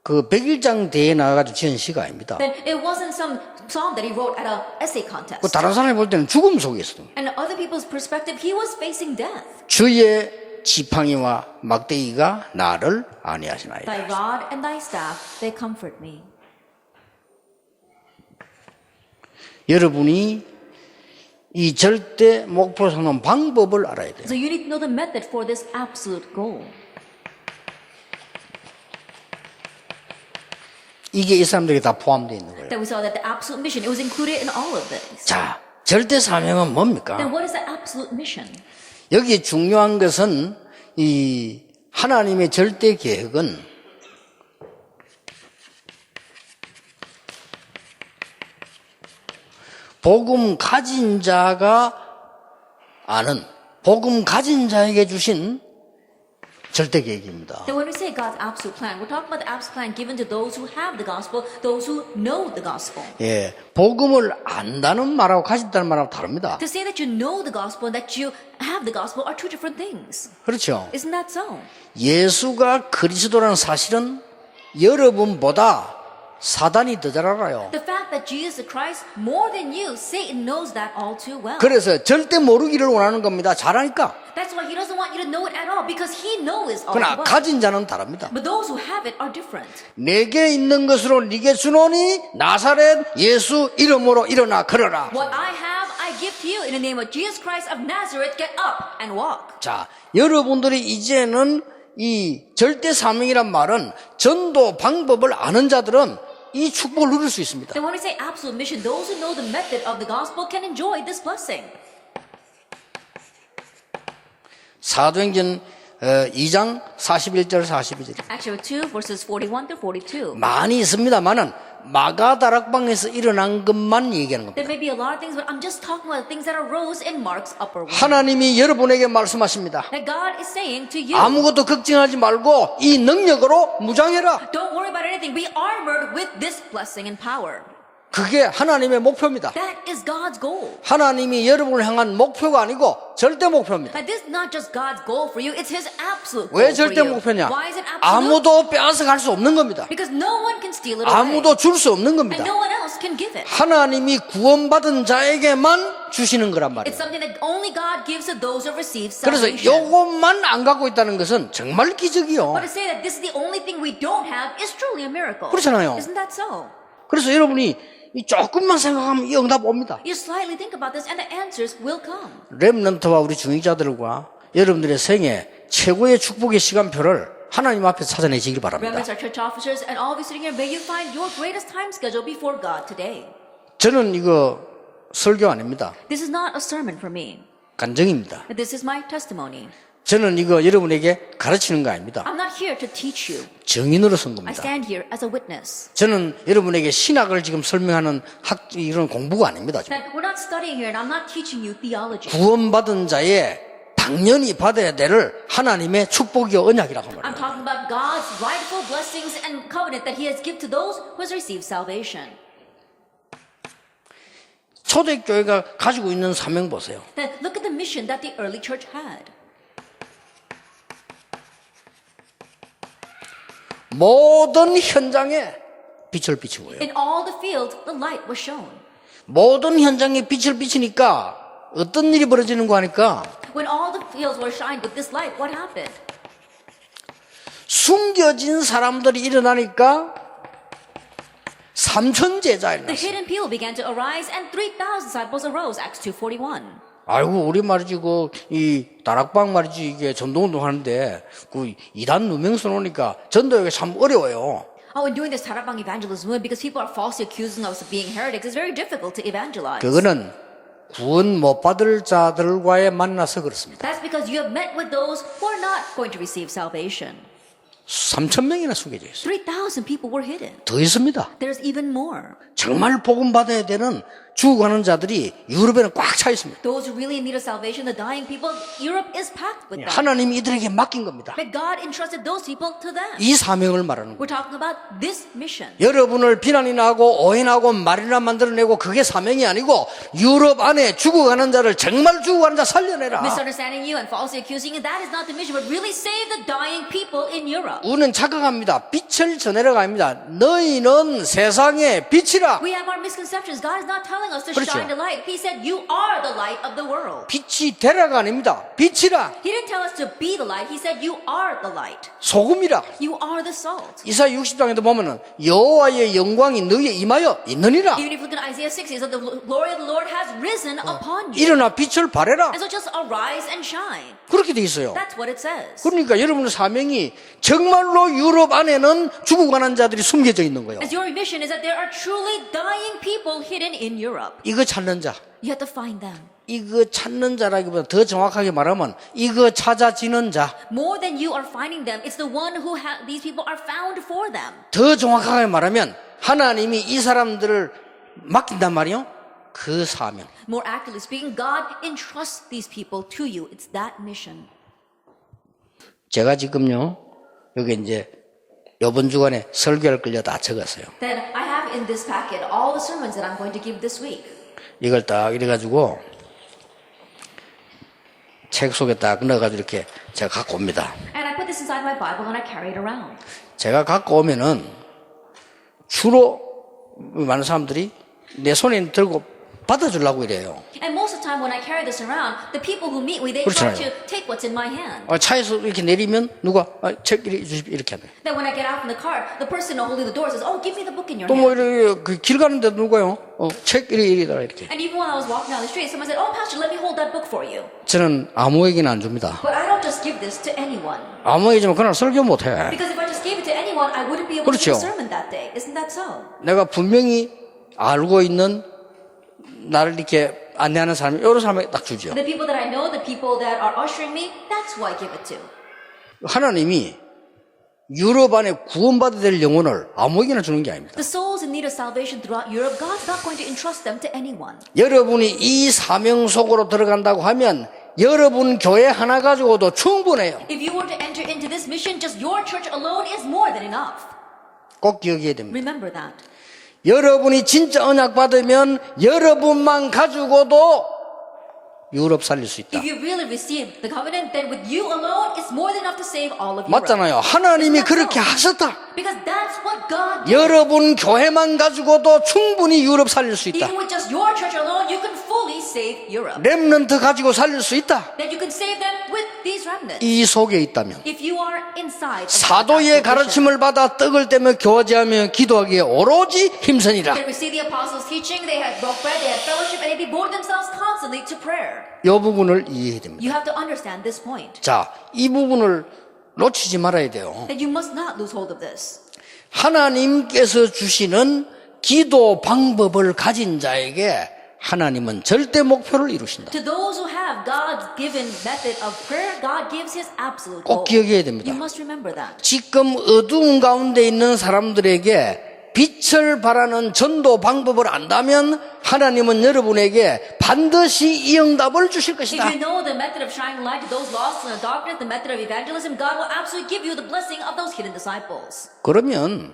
그 백일장 대회에 나가가지고 지은 시가 아닙니다. Then it wasn't some song that he wrote at a essay contest. 그 다른 사람이 볼 때는 죽음 속에 있어요. And in other people's perspective, he was facing death. 주의 지팡이와 막대기가 나를 안위하시나이다. Thy rod and thy staff, they comfort me. 여러분이 이 절대 목표를 삼는 방법을 알아야 돼요. So you need to know the method for this absolute goal. 이게 이 사람들에게 다 포함되어 있는 거예요. Then we saw that the absolute mission, it was included in all of this. 자, 절대 사명은 뭡니까? Then what is the absolute mission? 여기 중요한 것은 이 하나님의 절대 계획은 복음 가진 자가 아는, 복음 가진 자에게 주신 절대 계획입니다. Then when we say God's absolute plan, we're talking about the absolute plan given to those who have the gospel, those who know the gospel. 예, 복음을 안다는 말하고 가진다는 말하고 다릅니다. To say that you know the gospel and that you have the gospel are two different things. 그렇죠. Isn't that so? 예수가 그리스도라는 사실은 여러분보다 사단이 더 잘 알아요. The fact that Jesus Christ, more than you, Satan knows that all too well. 그래서 절대 모르기를 원하는 겁니다. 잘하니까. That's why he doesn't want you to know it at all, because he knows all 그러나 well. 가진 자는 다릅니다. But those who have it are different. 내게 있는 것으로 네게 주노니 나사렛 예수 이름으로 일어나 걸어라. What I have, I give to you in the name of Jesus Christ of Nazareth. Get up and walk. 자, 여러분들이 이제는 이 절대 사명이란 말은 전도 방법을 아는 자들은 이 축복을 누릴 수 있습니다. Then when we say absolute mission, those who know the method of the gospel can enjoy this blessing. 사도행전 2장 41절 42절 Acts chapter 2, verses 41 through 42. 많이 있습니다만은 마가다락방에서 일어난 것만 얘기하는 겁니다. There may be a lot of things, but I'm just talking about the things that arose in Mark's upper room. 하나님이 여러분에게 말씀하십니다. That God is saying to you, 아무것도 걱정하지 말고 이 능력으로 무장해라. don't worry about anything. Be armored with this blessing and power. 그게 하나님의 목표입니다. That is God's goal. 하나님이 여러분을 향한 목표가 아니고 절대 목표입니다. But this is not just God's goal for you, it's His absolute goal 왜 for 절대 you. 목표냐? Why is it absolute? 아무도 빼앗아갈 수 없는 겁니다. Because no one can steal it away. 아무도 줄 수 없는 겁니다. And no one else can give it. 하나님이 구원받은 자에게만 주시는 거란 It's 말이에요. something that only God gives to those who receive 그래서 salvation. 요것만 안 갖고 있다는 것은 정말 기적이요. But to say that this is the only thing we don't have is truly a miracle. 그렇잖아요. Isn't that so? 그래서 여러분이 이 조금만 생각하면 이 응답 옵니다. You slightly think about this and the answers will come. 렘넌트와 우리 중위자들과 여러분들의 생애 최고의 축복의 시간표를 하나님 앞에 찾아내시길 바랍니다. Remnants, our church officers, and all of you sitting here, may you find your greatest time schedule before God today. 저는 이거 설교 아닙니다. This is not a sermon for me. 간증입니다. This is my testimony. 저는 이거 여러분에게 가르치는 거 아닙니다. I'm not here to teach you. 증인으로 선 I 겁니다. stand here as a witness. 저는 여러분에게 신학을 지금 설명하는 이런 공부가 아닙니다. 지금. That we're not studying here and I'm not teaching you theology. 구원받은 자의 당연히 받아야 될 하나님의 축복이요 언약이라고 I'm 말합니다. talking about God's rightful blessings and covenant that He has given to those who has received salvation. 초대교회가 가지고 있는 사명 보세요. Then look at the mission that the early church had. 모든 현장에 빛을 비친 거예요. In all the fields, the light was shown. 모든 현장에 빛을 비치니까 어떤 일이 벌어지는 거 하니까 When all the fields were shined with this light, what happened? 숨겨진 사람들이 일어나니까 3천 제자 The 일어났어요. hidden people began to arise and 3,000 disciples arose, Acts 2:41. 아이고 우리 말이지 이 다락방 말이지 이게 전도운동 하는데 그 이단 누명선 오니까 전도하기가 참 어려워요. Oh, and doing this Tarabang evangelism movement, because people are falsely accusing us of being heretics, it's very difficult to evangelize. 그거는 구원 못 받을 자들과의 만나서 그렇습니다. That's because you have met with those who are not going to receive salvation. 3,000명이나 숨겨져 있어요. 3,000 people were hidden. 더 있습니다. There's even more. 정말 복음 받아야 되는 죽어가는 자들이 유럽에는 꽉 차 있습니다. Those who really in need of salvation, the dying people, Europe is packed with them. 하나님이 이들에게 맡긴 겁니다. But God entrusted those people to them. 이 사명을 말하는 거예요. We're talking about this mission. 여러분을 비난이나 하고 오해하고 말이나 만들어내고 그게 사명이 아니고 유럽 안에 죽어가는 자를 정말 죽어가는 자 살려내라. Misunderstanding you and falsely accusing you, that is not the mission, but really save the dying people in Europe. 우리는 착각합니다. 빛을 전해라가 아닙니다. 너희는 세상의 빛이라. We have our misconceptions. God is not telling telling us to 그렇죠. shine the light. He said, you are the light of the world. 빛이 되라가 아닙니다. 빛이라, He didn't tell us to be the light. He said, you are the light. 소금이라. You are the salt. 이사야 60장에도 보면은 여호와의 영광이 너희에 임하여 있느니라. Even if you look at Isaiah 60, it says the glory of the Lord has risen upon you. 일어나 빛을 발해라. And so just arise and shine. 그렇게 돼 있어요. That's what it says. 그러니까 여러분의 사명이 정말로 유럽 안에는 죽어가는 자들이 숨겨져 있는 거예요. As your mission is that there are truly dying people hidden in Europe. 이거 찾는 자, You have to find them. 이거 찾는 자라기보다 더 정확하게 말하면 이거 찾아지는 자, More than you are finding them, it's the one who these people are found for them. 더 정확하게 말하면 하나님이 이 사람들을 맡긴단 말이요. 그 사명. More accurately speaking, God entrusts these people to you. It's that mission. 제가 지금요 여기 이제 이번 주간에 설교할 걸려 다 적었어요. Then I have in this packet all the sermons that I'm going to give this week. 이걸 딱 이래가지고 책 속에 딱 넣어가지고 이렇게 제가 갖고 옵니다. And I put this inside my Bible and I carry it around. 제가 갖고 오면은 주로 많은 사람들이 내 손에 들고 받아주려고 이래요. And most of the time when I carry this around, the people who meet me, they try 그렇잖아요. to take what's in my hand. 차에서 이렇게 내리면 누가 책 이렇게 하면 Then when I get out from the car, the person holding the door says, "Oh, give me the book in your 또 뭐 hand." 이렇게 길 가는데 누가요? 책 이리다 이렇게. And even when I was walking down the street, someone said, "Oh, Pastor, let me hold that book for you." 저는 아무에게나 안 줍니다. But I don't just give this to anyone. 아무에게 주면 그날 설교 못 해. Because if I just gave it to anyone, I wouldn't be able to 그렇죠. do a sermon that day. Isn't that so? 내가 분명히 알고 있는 나를 이렇게 안내하는 사람이 여러 사람에게 딱 주죠. The people that I know, the people that are ushering me, that's who I give it to. 하나님이 유럽 안에 구원받아야 될 영혼을 아무에게나 주는 게 아닙니다. The souls in need of salvation throughout Europe, God's not going to entrust them to anyone. 여러분이 이 사명 속으로 들어간다고 하면 여러분 교회 하나 가지고도 충분해요. If you were to enter into this mission, just your church alone is more than enough. 꼭 기억해야 됩니다. Remember that. 여러분이 진짜 언약 받으면 여러분만 가지고도 유럽 살릴 수 있다. If you really receive the covenant, then with you alone, it's more than enough to save all of Europe. 맞잖아요. 하나님이 그렇게 하셨다. Because that's what God did. 여러분 교회만 가지고도 충분히 유럽 살릴 수 있다. Even with just your church alone, you can fully save Europe. 렘넌트 가지고 살릴 수 있다. That you can save them with these remnants. 이 속에 있다면 If you are inside of 사도의 that position, 가르침을 받아 떡을 떼며 교제하며 기도하기에 오로지 힘쓰니라. they received the apostles' teaching, they had broke bread, they had fellowship, and they devoted themselves constantly to prayer. 이 부분을 이해해야 됩니다. You have to understand this point. 자, 이 부분을 놓치지 말아야 돼요. That you must not lose hold of this. 하나님께서 주시는 기도 방법을 가진 자에게 하나님은 절대 목표를 이루신다. To those who have God's given method of prayer, God gives His absolute 꼭 goal. 기억해야 됩니다. You must remember that. 지금 어두운 가운데 있는 사람들에게 빛을 발하는 전도 방법을 안다면 하나님은 여러분에게 반드시 이 응답을 주실 If 것이다. you know the method of shining light to those lost in the darkness, the method of evangelism, God will absolutely give you the blessing of those hidden disciples. 그러면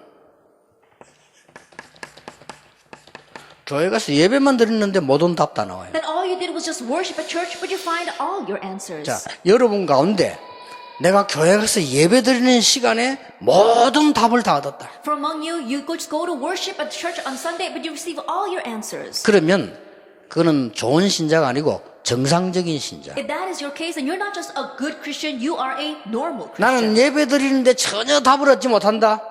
교회 가서 예배만 드렸는데 모든 답 다 나와요. Then all you did was just worship at church, but you find all your answers. 자, 여러분 가운데 내가 교회 가서 예배 드리는 시간에 모든 답을 다 얻었다. For among you, you just go to worship at church on Sunday, but you receive all your answers. 그러면 그거는 좋은 신자가 아니고 정상적인 신자. If that is your case, then you're not just a good Christian, you are a normal 나는 Christian. 예배 드리는데 전혀 답을 얻지 못한다.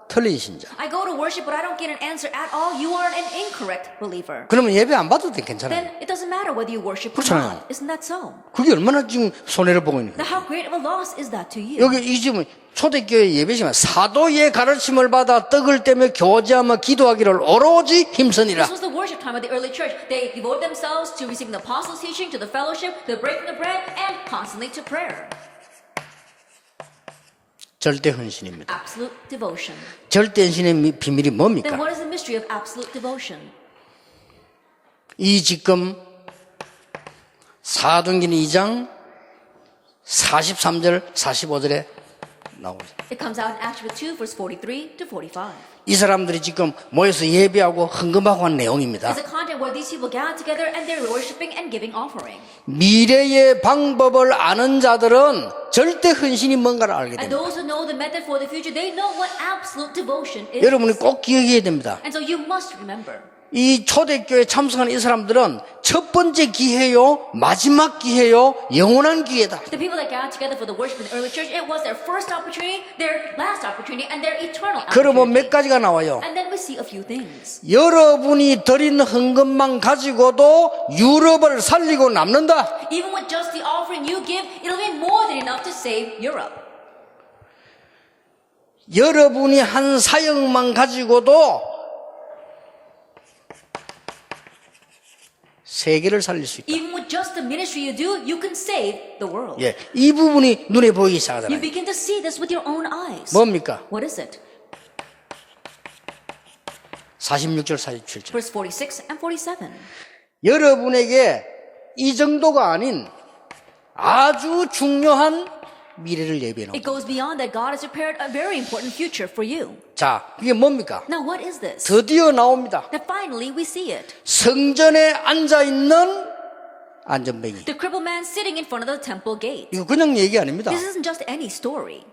틀린 신자. I go to worship, but I don't get an answer at all. You are an incorrect believer. 그러면 예배 안 받아도 돼, 괜찮아요. Then it doesn't matter whether you worship or 그렇잖아요. not. Isn't that so? 그게 얼마나 지금 손해를 보고 있는 Now, 거예요. how great of a loss is that to you? 여기 이 집은 초대교회 예배지만 사도의 가르침을 받아 떡을 떼며 교제하며 기도하기를 오로지 힘쓰니라. This was the worship time of the early church. They devoted themselves to receiving the apostles' teaching, to the fellowship, to the breaking of bread, and constantly to prayer. 절대 헌신입니다. Absolute devotion. 절대 헌신의 비밀이 Then 뭡니까? what is the mystery of absolute devotion? 이 지금 사도행전 2장 43절 45절에 나오고 있어요. It comes out in Acts 2, verse 43 to 45. 이 사람들이 지금 모여서 예배하고 헌금하고 한 내용입니다. It's a content where these people gather together and they're worshiping and giving offering. 미래의 방법을 아는 자들은 절대 헌신이 뭔가를 알게 And 됩니다. those who know the method for the future, they know what absolute devotion is. 여러분이 꼭 기억해야 됩니다. And so you must remember. 이 초대교회 참석한 이 사람들은 첫 번째 기회요, 마지막 기회요, 영원한 기회다. The people that got together for the worship in the early church, it was their first opportunity, their last opportunity, and their eternal 그러면 몇 opportunity. 가지가 나와요. And then we see a few things. 여러분이 드린 헌금만 가지고도 유럽을 살리고 남는다. Even with just the offering you give, it'll be more than enough to save Europe. 여러분이 한 사역만 가지고도 세계를 살릴 수 있다. Even with just the ministry you do, you can save the world. 예, 이 부분이 눈에 보이기 You 시작하잖아요. begin to see this with your own eyes. 뭡니까? What is it? 46절 47절. Verse 46 and 47. 여러분에게 이 정도가 아닌 아주 중요한 미래를 예비해 놓은. It goes beyond that. God has prepared a very important future for you. 자, 그게 뭡니까? Now what is this? 드디어 나옵니다. That finally we see it. 성전에 앉아 있는 안전뱅이. The crippled man sitting in front of the temple gate. 이거 그냥 얘기 아닙니다. This isn't just any story.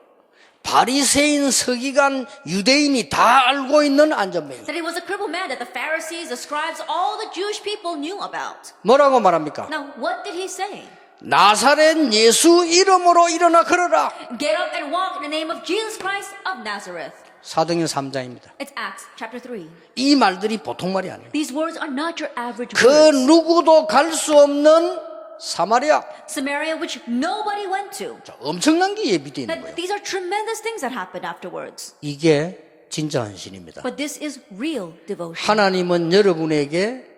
바리새인, 서기관, 유대인이 다 알고 있는 안전뱅이. That it was a crippled man that the Pharisees, the scribes, all the Jewish people knew about. 뭐라고 말합니까? Now what did he say? 나사렛 예수 이름으로 일어나 걸어라. Get up and walk in the name of Jesus Christ of Nazareth. 사도행전 3장입니다. It's Acts chapter 3. 이 말들이 보통 말이 아니에요. These words are not your average 그 words. 누구도 갈 수 없는 사마리아. Samaria, which nobody went to. 자, 엄청난 게 예비되어 있는 That 거예요. these are tremendous things that happened afterwards. 이게 진짜 헌신입니다. But this is real devotion. 하나님은 여러분에게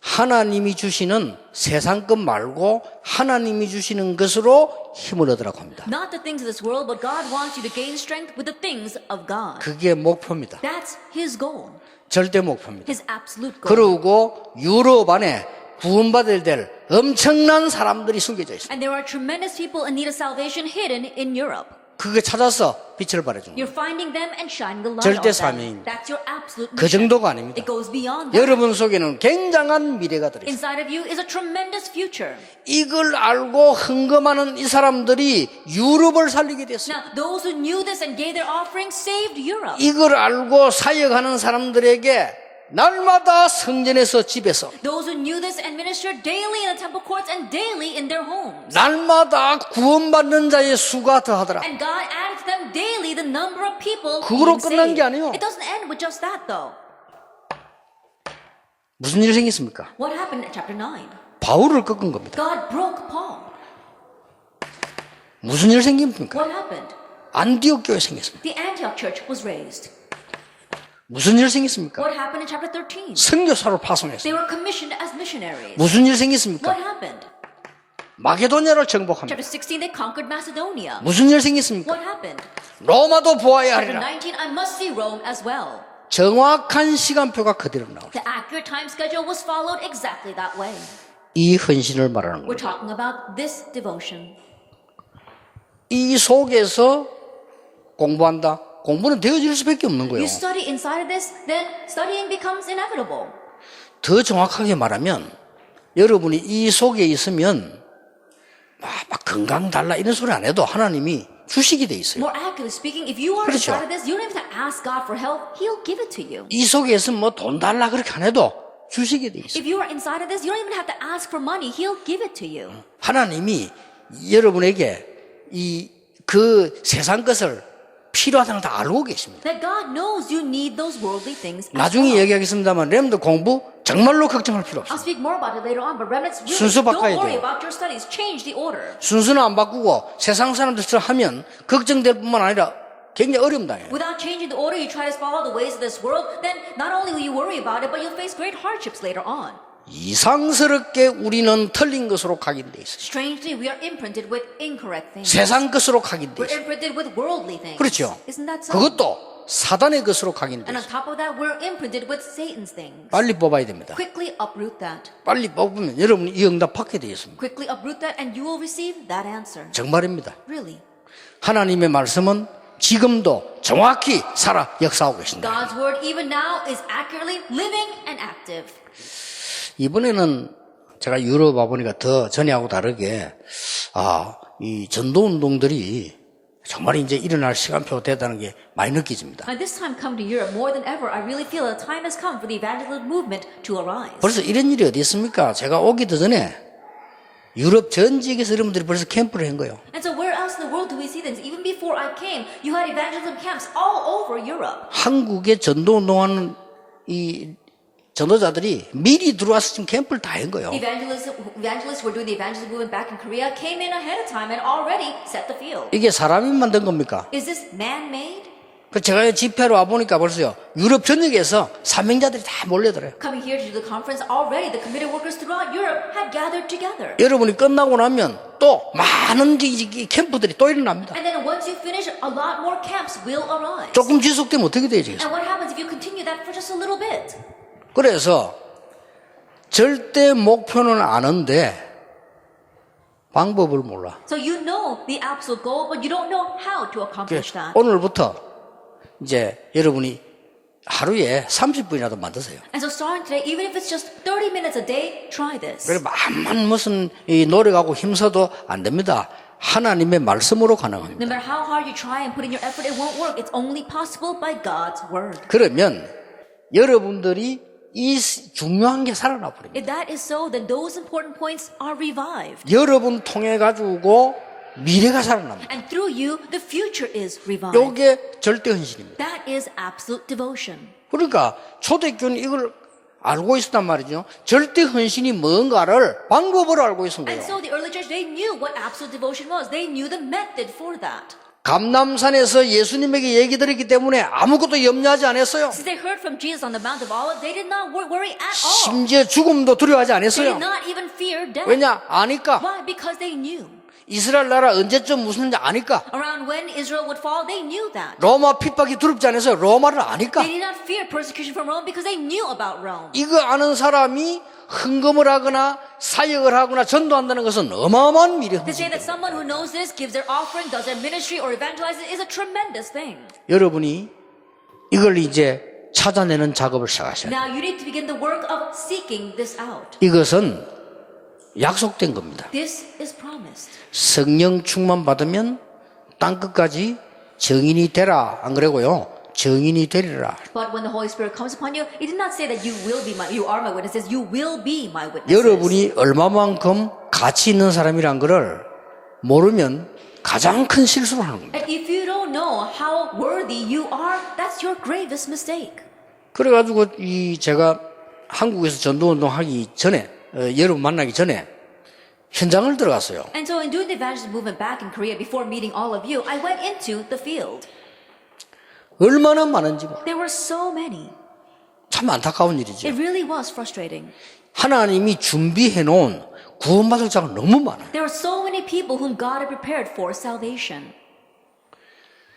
하나님이 주시는 세상 것 말고 하나님이 주시는 것으로 힘을 얻으라고 합니다. Not the things of this world, but God wants you to gain strength with the things of God. 그게 목표입니다. That's His goal, 절대 목표입니다. His absolute goal. 그리고 유럽 안에 구원받을 될 엄청난 사람들이 숨겨져 있습니다. And there are tremendous people in need of salvation hidden in Europe. 그게 찾아서 빛을 발해줍니다. You're finding them and shining the light 절대 on them. 사명입니다. That's your absolute 그 mission. 정도가 아닙니다. It goes beyond that. 여러분 속에는 굉장한 미래가 들어있습니다. Inside of you is a tremendous future. 이걸 알고 헌금하는 이 사람들이 유럽을 살리게 됐어요. Now, those who knew this and gave their offering saved Europe. 이걸 알고 사역하는 사람들에게 날마다 성전에서 집에서 Those who knew this and ministered daily in the temple courts and daily in their homes. 날마다 구원받는 자의 수가 더하더라. And God added to them daily the number of people 그거로 being 끝난 게 saved. 아니에요. It doesn't end with just that though. 무슨 일이 생겼습니까? What happened in chapter 9? 바울을 꺾은 겁니다. God broke Paul. 무슨 일 생깁니까? What happened? 안디옥 교회 생겼습니다. The Antioch church was raised. 무슨 일 생겼습니까? What happened in chapter 13? 선교사로 파송했습니다. They were commissioned as missionaries. 무슨 일 What 생겼습니까? happened? 마게도냐를 정복합니다. Chapter 16, they conquered Macedonia. 무슨 일 생겼습니까? What happened? 로마도 보아야 Chapter 하리라. 19, I must see Rome as well. 정확한 시간표가 그대로 나옵니다. The accurate time schedule was followed exactly that way. 이 헌신을 말하는 We're 거예요. talking about this devotion. 이 속에서 공부한다. 공부는 되어질 수밖에 없는 거예요. You study inside of this, then studying becomes inevitable. 더 정확하게 말하면 여러분이 이 속에 있으면 막 건강 달라 이런 소리 안 해도 하나님이 주시게 돼 있어요. More accurately speaking, if you are 그렇죠. inside of this, you don't even have to ask God for help. He'll give it to you. 이 속에 있으면 뭐 돈 달라 그렇게 안 해도 주시게 돼 있어요. If you are inside of this, you don't even have to ask for money. He'll give it to you. 하나님이 여러분에게 그 세상 것을 필요하다는 걸 다 알고 계십니다. That God knows you need those worldly things. as 나중에 well. 얘기하겠습니다만 렘드 공부 정말로 걱정할 필요 I'll 없어요. speak more about it later on, but remnants really 순서 don't 바꿔야 worry 돼요. about your studies. Change the order. 순서는 안 바꾸고 세상 사람들처럼 하면 걱정될 뿐만 아니라 굉장히 어렵다. Without changing the order, you try to follow the ways of this world, then not only will you worry about it, but you'll face great hardships later on. 이상스럽게 우리는 틀린 것으로 각인돼 있어요. Strangely, we are imprinted with incorrect things. 세상 것으로 각인돼 We're 있어요. imprinted with worldly things. 그렇죠. Isn't that so? 그것도 사단의 것으로 각인돼 And on 있어요. top of that, we're imprinted with Satan's things. 빨리 뽑아야 됩니다. Quickly uproot that. 빨리 뽑으면 여러분이 이 응답 받게 되어 있습니다. Quickly uproot that, and you will receive that answer. 정말입니다. Really. 하나님의 말씀은 지금도 정확히 살아 역사하고 계신다. God's word, even now, is accurately living and active. 이번에는 제가 유럽 와보니까 더 전에하고 다르게 이 전도 운동들이 정말 이제 일어날 시간표가 됐다는 게 많이 느껴집니다. And this time come to Europe more than ever, I really feel the time has come for the evangelism movement to arise. 벌써 이런 일이 어디 있습니까? 제가 오기도 전에 유럽 전 지역에서 여러분들이 벌써 캠프를 한 거예요. And so where else in the world do we see this? Even before I came, you had evangelism camps all over Europe. 한국에 전도 운동하는 이 전도자들이 미리 들어와서 지금 캠프를 다 한 거예요. Evangelists who were doing the evangelism movement back in Korea came in ahead of time and already set the field. 이게 사람이 만든 겁니까? Is this man-made? 그 제가 집회로 와보니까 벌써요. 유럽 전역에서 사명자들이 다 몰려들어요. Coming here to do the conference, already the committed workers throughout Europe had gathered together. 여러분이 끝나고 나면 또 많은 이 캠프들이 또 일어납니다. And then once you finish, a lot more camps will arise. 조금 지속되면 어떻게 되지? And what happens if you continue that for just a little bit? 그래서 절대 목표는 아는데 방법을 몰라. So you know the absolute goal, but you don't know how to accomplish that. 오늘부터 이제 여러분이 하루에 30분이라도 만드세요. And so starting today, even if it's just 30 minutes a day, try this. 그래 만만 무슨 이 노력하고 힘써도 안 됩니다. 하나님의 말씀으로 가능합니다. No matter how hard you try and put in your effort, it won't work. It's only possible by God's word. 그러면 여러분들이 이 중요한 게 살아나 버립니다. If that is so, then those important points are revived. 여러분 통해 가지고 미래가 살아납니다. And through you, the future is revived. 이게 절대 헌신입니다. That is absolute devotion. 그러니까 초대교회는 이걸 알고 있었단 말이죠. 절대 헌신이 뭔가를 방법을 알고 있었던 And 거예요. so the early church, they knew what absolute devotion was. They knew the method for that. 감람산에서 예수님에게 얘기 들었기 때문에 아무것도 염려하지 않았어요. Since they heard from Jesus on the Mount of Olives, they did not worry at all. 심지어 죽음도 두려워하지 They 않았어요. did not even fear death. 왜냐? 아니까. Why? Because they knew. 이스라엘 나라 언제쯤 무슨지 아니까. Around when Israel would fall, they knew that. 로마 핍박이 두렵지 않았어요. 로마를 아니까. They did not fear persecution from Rome because they knew about Rome. 이거 아는 사람이 헌금을 하거나 사역을 하거나 전도한다는 것은 어마어마한 미래 To say 헌신. that someone who knows this, gives their offering, does their ministry, or evangelizes is a tremendous thing. 여러분이 이걸 이제 찾아내는 작업을 시작하셔야 돼요. Now you need to begin the work of seeking this out. 이것은 약속된 겁니다. This is promised. 성령 충만 받으면 땅끝까지 증인이 되라. 안 그러고요. 증인이 되리라. But when the Holy Spirit comes upon you, it did not say that you are my witnesses. You will be my witnesses. 여러분이 얼마만큼 가치 있는 사람이란 거를 모르면 가장 큰 실수를 하는 겁니다. And if you don't know how worthy you are, that's your gravest mistake. 그래가지고 제가 한국에서 전도운동 하기 전에 여러분 만나기 전에 현장을 들어갔어요. And so in doing the evangelism movement back in Korea, before meeting all of you, I went into the field. 얼마나 많은지 몰라. There were so many. 참 안타까운 일이죠. It really was frustrating. 하나님이 준비해 놓은 구원받을 자가 너무 많아요. There were so many people whom God had prepared for salvation.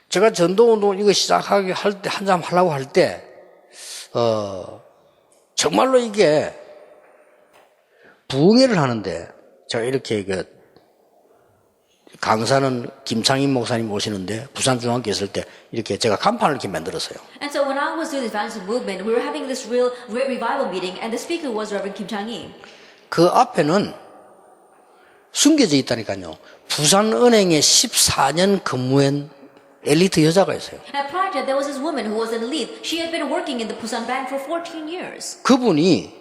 제가 전도운동 이거 시작하기 할 때 한참 하려고 할 때 정말로 이게 부흥회를 하는데 제가 이렇게 강사는 김창인 목사님 오시는데 부산중앙교 있을 때 이렇게 제가 간판을 이렇게 만들었어요. And so when I was doing the evangelism movement, we were having this real revival meeting, and the speaker was Reverend Kim Chang-il. 그 앞에는 숨겨져 있다니까요. 부산은행에 14년 근무한 엘리트 여자가 있어요. And prior to that, there was this woman who was an elite. She had been working in the Busan Bank for 14 years. 그분이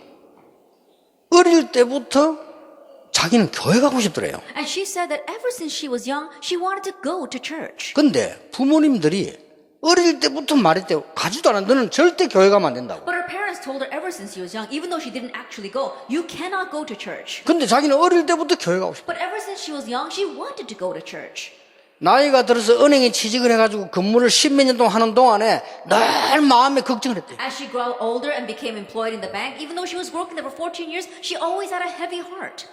어릴 때부터 자기는 교회 가고 싶더래요. And she said that ever since she was young, she wanted to go to church. 근데 부모님들이 어릴 때부터 말했대요. 가지도 않아. 너는 절대 교회 가면 안 된다고. But her parents told her ever since she was young, even though she didn't actually go, you cannot go to church. 근데 자기는 어릴 때부터 교회 가고 싶어. But ever since she was young, she wanted to go to church. 나이가 들어서 은행에 취직을 해가지고 근무를 10몇 년 동안 하는 동안에 늘 마음에 걱정을 했대요. As she grew older and became employed in the bank, even though she was working there for 14 years, she always had a heavy heart.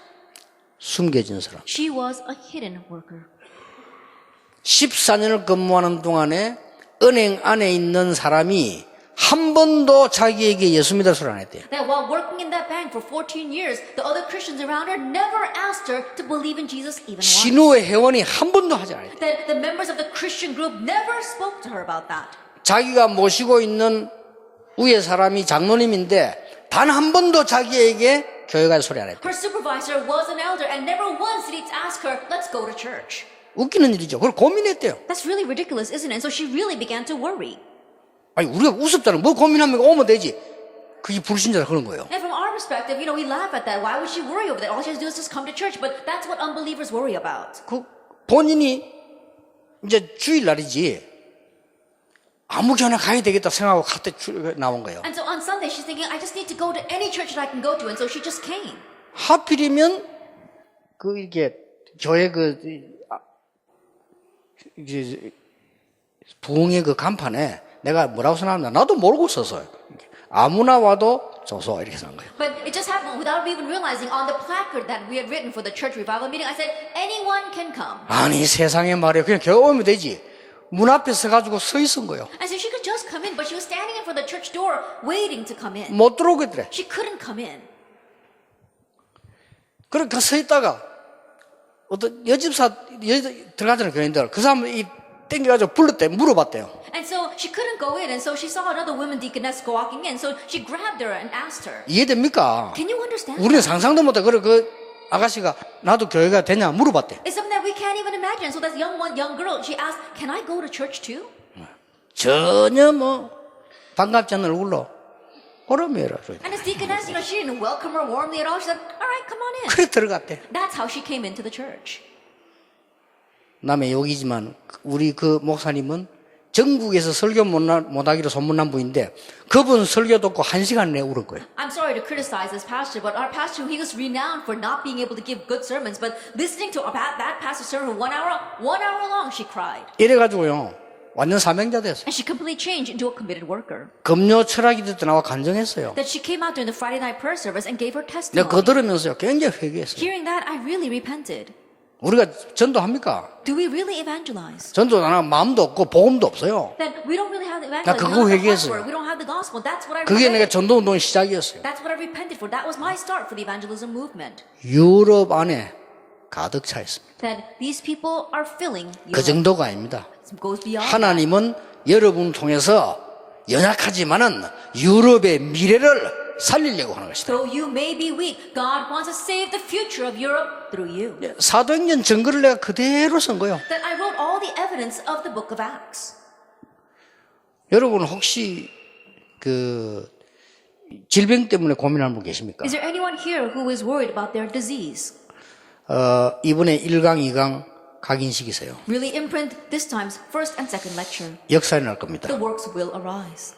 숨겨진 사람. She was a hidden worker. 14년을 근무하는 동안에 은행 안에 있는 사람이 한 번도 자기에게 예수 믿을 소리 안 했대요. That while working in that bank for 14 years, the other Christians around her never asked her to believe in Jesus even once. 신우의 회원이 한 번도 하지 않았대요. That the members of the Christian group never spoke to her about that. 자기가 모시고 있는 위에 사람이 장로님인데 단 한 번도 자기에게 교회 갈 소리 안 했대요. Her supervisor was an elder and never once did he ask her, let's go to church. 웃기는 일이죠. 그걸 고민했대요. That's really ridiculous, isn't it? And so she really began to worry. 아니, 우리가 우습잖아. 뭐 고민하면 오면 되지. 그게 불신자라 그런 거예요. And from our perspective, we laugh at that. Why would she worry over that? All she has to do is just come to church. But that's what unbelievers worry about. 그 본인이 이제 주일날이지 아무 교회나 가야 되겠다 생각하고 갔다 나온 거예요. And so on Sunday, she's thinking, I just need to go to any church that I can go to. And so she just came. 하필이면 그 이게 교회 이제 부흥의 그 간판에 내가 뭐라고 써놨나 나도 모르고 썼어요. 아무나 와도 줘서 이렇게 쓴 거예요. But it just happened without even realizing on the placard that we had written for the church revival meeting, I said, anyone can come. 아니 세상에 말이에요. 그냥 교회 오면 되지. 문 앞에 서가지고 서 있은 거예요. And so she could just come in, but she was standing in front of the church door waiting to come in. 못 들어오겠더래. She couldn't come in. 그러니까 서 있다가 어떤 여집사 들어가잖아요 교인들. 그 사람 이 땡겨가지고 불렀대 물어봤대요. And so she couldn't go in, and so she saw another woman deaconess walking in, so she grabbed her and asked her, 이해됩니까? can you understand? 우리는 상상도 못해. 그래 그 아가씨가 나도 교회가 되냐 물어봤대. It's something that we can't even imagine. So that young girl, she asked, can I go to church too? 전혀 뭐 반갑지 않은 얼굴로 오라메라. And as deaconess, she didn't welcome her warmly at all. She said, all right, come on in. 그래 들어갔대. That's how she came into the church. 남의 욕이지만 우리 그 목사님은 전국에서 설교 못하기로 소문난 분인데 그분 설교 듣고 1시간 내에 울은 거예요. I'm sorry to criticize this pastor, but our pastor, he was renowned for not being able to give good sermons, but listening to that pastor's sermon for 1 hour long, she cried. 이래가지고요 완전 사명자 됐어요. And she completely changed into a committed worker. 금요 철학이 듣다 나와 간증했어요. That she came out during the Friday night prayer service and gave her 내가 testimony. 그거 들으면서요 굉장히 회개했어요. Hearing that, I really repented. 우리가 전도합니까? Do we really evangelize? 전도 안 하면 마음도 없고 복음도 없어요. Then we don't really have the 나 evangelism. 그거 We don't have the 회개했어요. heart for it. We don't have the gospel. That's what I 그게 내가 repented. 전도운동의 시작이었어요. That's what I repented for. That was my start for the evangelism movement. 유럽 안에 가득 차 있습니다. That these people are filling 그 Europe. 정도가 아닙니다. It goes beyond that. 하나님은 여러분을 통해서 연약하지만은 유럽의 미래를 살리려고 하는 것이다. Though you may be weak, God wants to save the future of Europe through you. 사도행전 증거를 내가 그대로 쓴 거예요. That I wrote all the evidence of the book of Acts. 여러분 혹시 그 질병 때문에 고민하는 분 계십니까? Is there anyone here who is worried about their disease? 이번에 1강, 2강 각인식이세요. Really imprint this time's first and second lecture. 역사에 날 겁니다. The works will arise.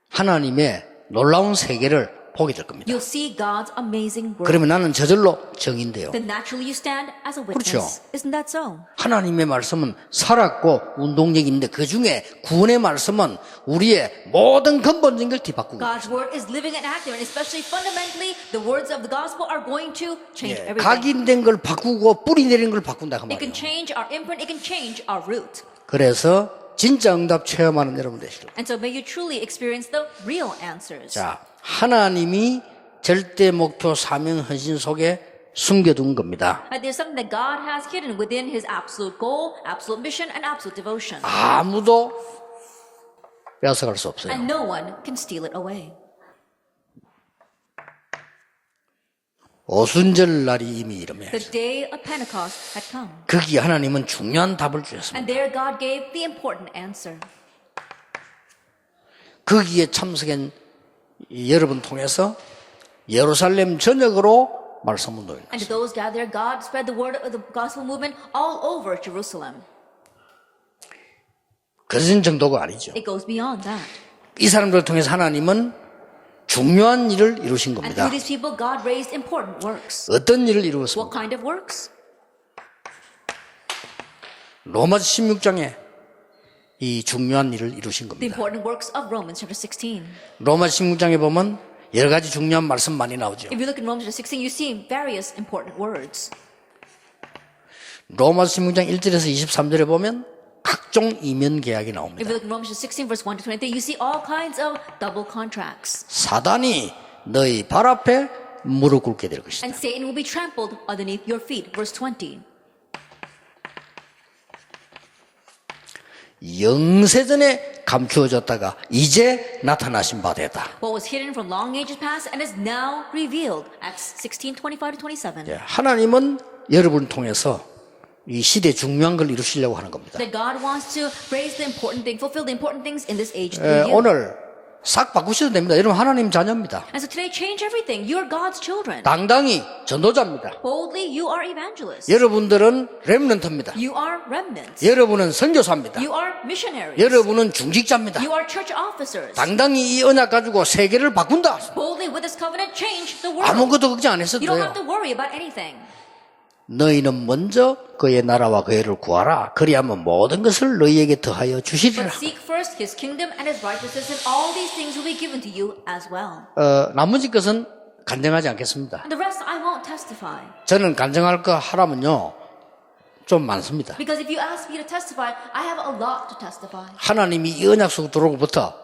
하나님의 놀라운 세계를 보게 될 겁니다. You'll see God's amazing work. 그러면 나는 저절로 정인돼요. Then naturally you stand as a witness. 그렇죠. Isn't that so? 하나님의 말씀은 살았고 운동력인데 그 중에 구원의 말씀은 우리의 모든 근본적인 걸 뒤바꾸고 God's word is living and active, and especially fundamentally, the words of the gospel are going to change everything. 각인된 걸 바꾸고 뿌리 내린 걸 바꾼다 그 It can 말이에요. change our imprint. It can change our root. 그래서 진짜 응답 체험하는 여러분 되시길. And so may you truly experience the real answers. 자, 하나님이 절대 목표 사명 헌신 속에 숨겨둔 겁니다. That there's something that God has hidden within His absolute goal, absolute mission, and absolute devotion. 아무도 빼앗아갈 수 없어요. And no one can steal it away. 오순절 날이 이미 이르며 The day of Pentecost had come. 거기 하나님은 중요한 답을 주셨습니다. And there God gave the important answer. 거기에 참석한 여러분 통해서 예루살렘 전역으로 말씀 운동을 And to those gathered, God spread the word of the gospel movement all over Jerusalem. 그런 정도가 아니죠. It goes beyond that. 이 사람들을 통해서 하나님은 중요한 일을 이루신 And 겁니다. through these people, God raised important works. 어떤 일을 What 이루었습니까? kind of works? 로마서 16장에 이 중요한 일을 이루신 The 겁니다. important works of Romans chapter 16. 로마서 16장에 보면 여러 가지 중요한 말씀 많이 나오죠. If you look in Romans chapter 16, you see various important words. 로마서 16장 1절에서 23절에 보면 각종 이면 계약이 If 나옵니다. you look in Romans chapter 16, verse 1 to 23, you see all kinds of double contracts. 사단이 너희 발 앞에 무릎 꿇게 될 것이다. And Satan will be trampled underneath your feet. Verse 20. 영세전에 감추어졌다가 이제 나타나신 바 되다. What was hidden from long ages past and is now revealed. Acts 16, 25 to 27. 하나님은 여러분을 통해서 이 시대에 중요한 걸 이루시려고 하는 겁니다. That God wants to raise the important thing, fulfill the important things in this age through you. 오늘 싹 바꾸셔도 됩니다. 여러분 하나님 자녀입니다. And so today, change everything. You are God's children. 당당히 전도자입니다. Boldly, you are evangelists. 여러분들은 렘넌트입니다. You are remnants. 여러분은 선교사입니다. You are missionaries. 여러분은 중직자입니다. You are church officers. 당당히 이 언약 가지고 세계를 바꾼다. Boldly with this covenant, change the world. 아무것도 걱정 안 했어도 You don't 돼요. have to worry about anything. 너희는 먼저 그의 나라와 그의 를 구하라. 그리하면 모든 것을 너희에게 더하여 주시리라. But seek first His kingdom and His righteousness, and all these things will be given to you as well. 나머지 것은 간증하지 않겠습니다. And the rest I won't testify. 저는 간증할 거 하라면요 좀 많습니다. Because if you ask me to testify, I have a lot to testify. 하나님이 이 언약 속 들어오고부터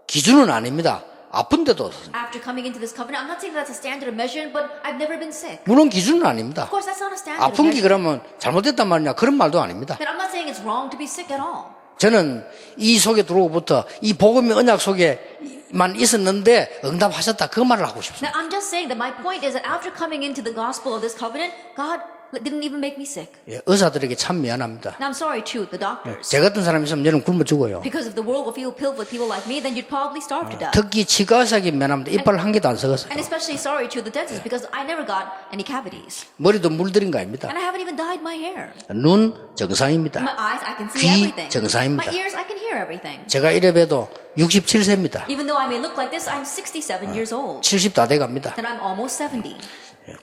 기준은 아닙니다. 아픈데도 After coming into this covenant, I'm not saying that's a standard of measurement, but I've never been sick. 물론 기준은 아닙니다. Of course, that's not a standard of 아픈 게 measurement. 그러면 잘못됐단 말이냐 그런 말도 아닙니다. But I'm not saying it's wrong to be sick at all. 저는 이 속에 들어오고부터 이 복음의 언약 속에만 있었는데 응답하셨다 그 말을 하고 싶습니다. Now, I'm just saying that my point is that after coming into the gospel of this covenant, God didn't even make me sick. 예, 의사들에게 참 미안합니다. Now, I'm sorry to the doctors. 제 같은 사람이 있으면 여러분 굶어 죽어요. Because if the world will feel filled with people like me, then you'd probably starve to death. 특히 치과 의사에게 미안합니다. 이빨 한 개도 안 썩었어요. And especially sorry to the dentist because I never got any cavities. 머리도 물들인 거 아닙니다. And I haven't even dyed my hair. 눈 정상입니다. My eyes, I can see 귀 everything. 정상입니다. My ears, I can hear everything. 제가 이래봬도 67세입니다. Even though I may look like this, I'm 67 years old. 70 다 돼갑니다. And I'm almost 70.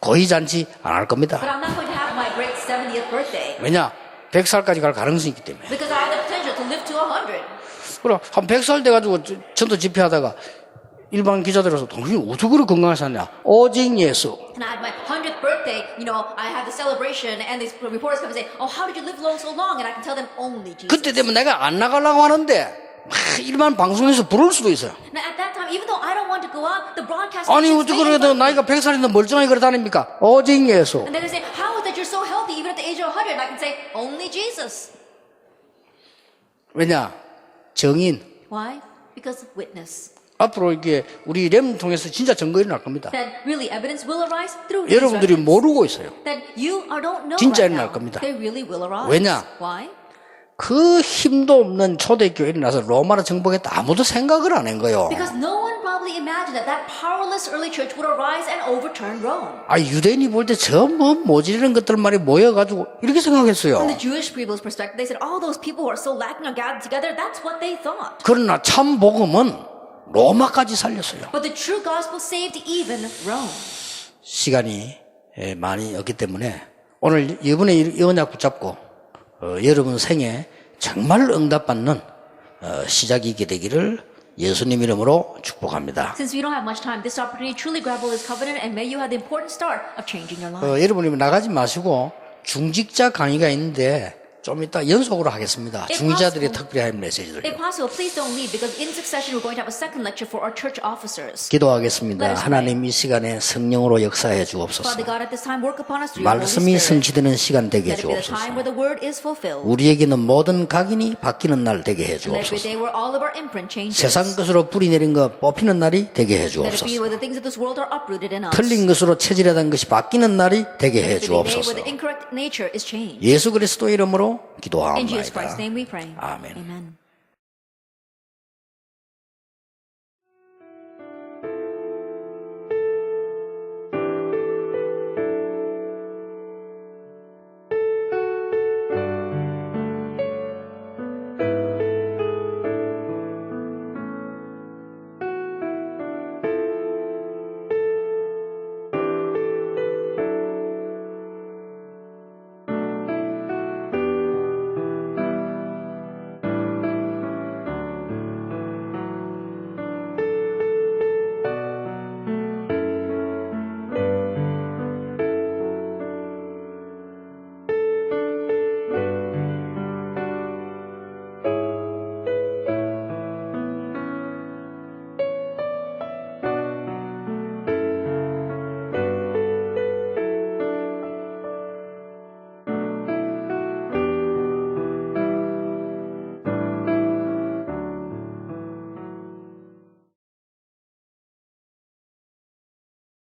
고위 잔치 안 할 겁니다. But I'm not going to have my great 70th birthday. 왜냐? 100살까지 갈 가능성이 있기 때문에. Because I have the potential to live to 100. 그럼 한 100살 돼가지고 전도 집회하다가 일반 기자들에서 당신이 어떻게 그렇게 건강하게 사냐? 오직 예수. And I had my 100th birthday, I had the celebration, and these reporters come and say, oh, how did you live so long? And I can tell them only Jesus. 그때 되면 내가 안 나가려고 하는데 막 일반 방송에서 부를 수도 있어요. Now at that time, even though I don't want to go out, the broadcast 아니 stations 어떻게 may 그래도 invite me. 나이가 100살인데 멀쩡하게 걸어 다닙니까? 오직 예수. And then they say, how is that you're so healthy even at the age of 100? And I can say, only Jesus. 왜냐? 정인. Why? Because of witness. 앞으로 이게 우리 렘 통해서 진짜 증거 일어날 겁니다. That really evidence will arise through these 여러분들이 records. 모르고 있어요. That you don't know 진짜 right 일어날 now. 겁니다. They really will arise. 왜냐? Why? 그 힘도 없는 초대교회 일어나서 로마로 정복했다 아무도 생각을 안 한 거예요. Because no one probably imagined that that powerless early church would arise and overturn Rome. 아 유대인이 볼 때 저 뭐 모질이는 것들만이 모여가지고 이렇게 생각했어요. From the Jewish people's perspective, they said, all those people who are so lacking are gathered together, that's what they thought. 그러나 참 복음은 로마까지 살렸어요. But the true gospel saved even Rome. 시간이 많이 없기 때문에 오늘 이번에 이 언약 붙잡고 여러분 생에 정말 응답받는 시작이 되기를 예수님 이름으로 축복합니다. Since we don't have much time, this opportunity truly grab hold of this covenant and may you have the important start of changing your life. 여러분이 나가지 마시고 중직자 강의가 있는데 좀 이따 연속으로 하겠습니다. 중직자들이 특별히 할 메시지들. If possible, please don't leave because in succession we're going to have a second lecture for our church officers. 기도하겠습니다. 하나님 이 시간에 성령으로 역사해 주옵소서. Father God, at this time, work upon us through your Holy 말씀이 Spirit. 성취되는 시간 되게 해 Let it be the time 주옵소서. where the word is fulfilled. 우리에게는 모든 각인이 바뀌는 날 되게 해 Let it be a 주옵소서. day where all of our imprint changes. 세상 것으로 뿌리 내린 거 뽑히는 날이 되게 해 Let it be 주옵소서. where the things of this world are uprooted in us. 틀린 것으로 체질하던 것이 바뀌는 날이 되게 해 Let it be a day where 주옵소서. the incorrect nature is changed. 예수 그리스도 이름으로 In Jesus Christ's 기도하옵나이다. name we pray. 아멘. Amen.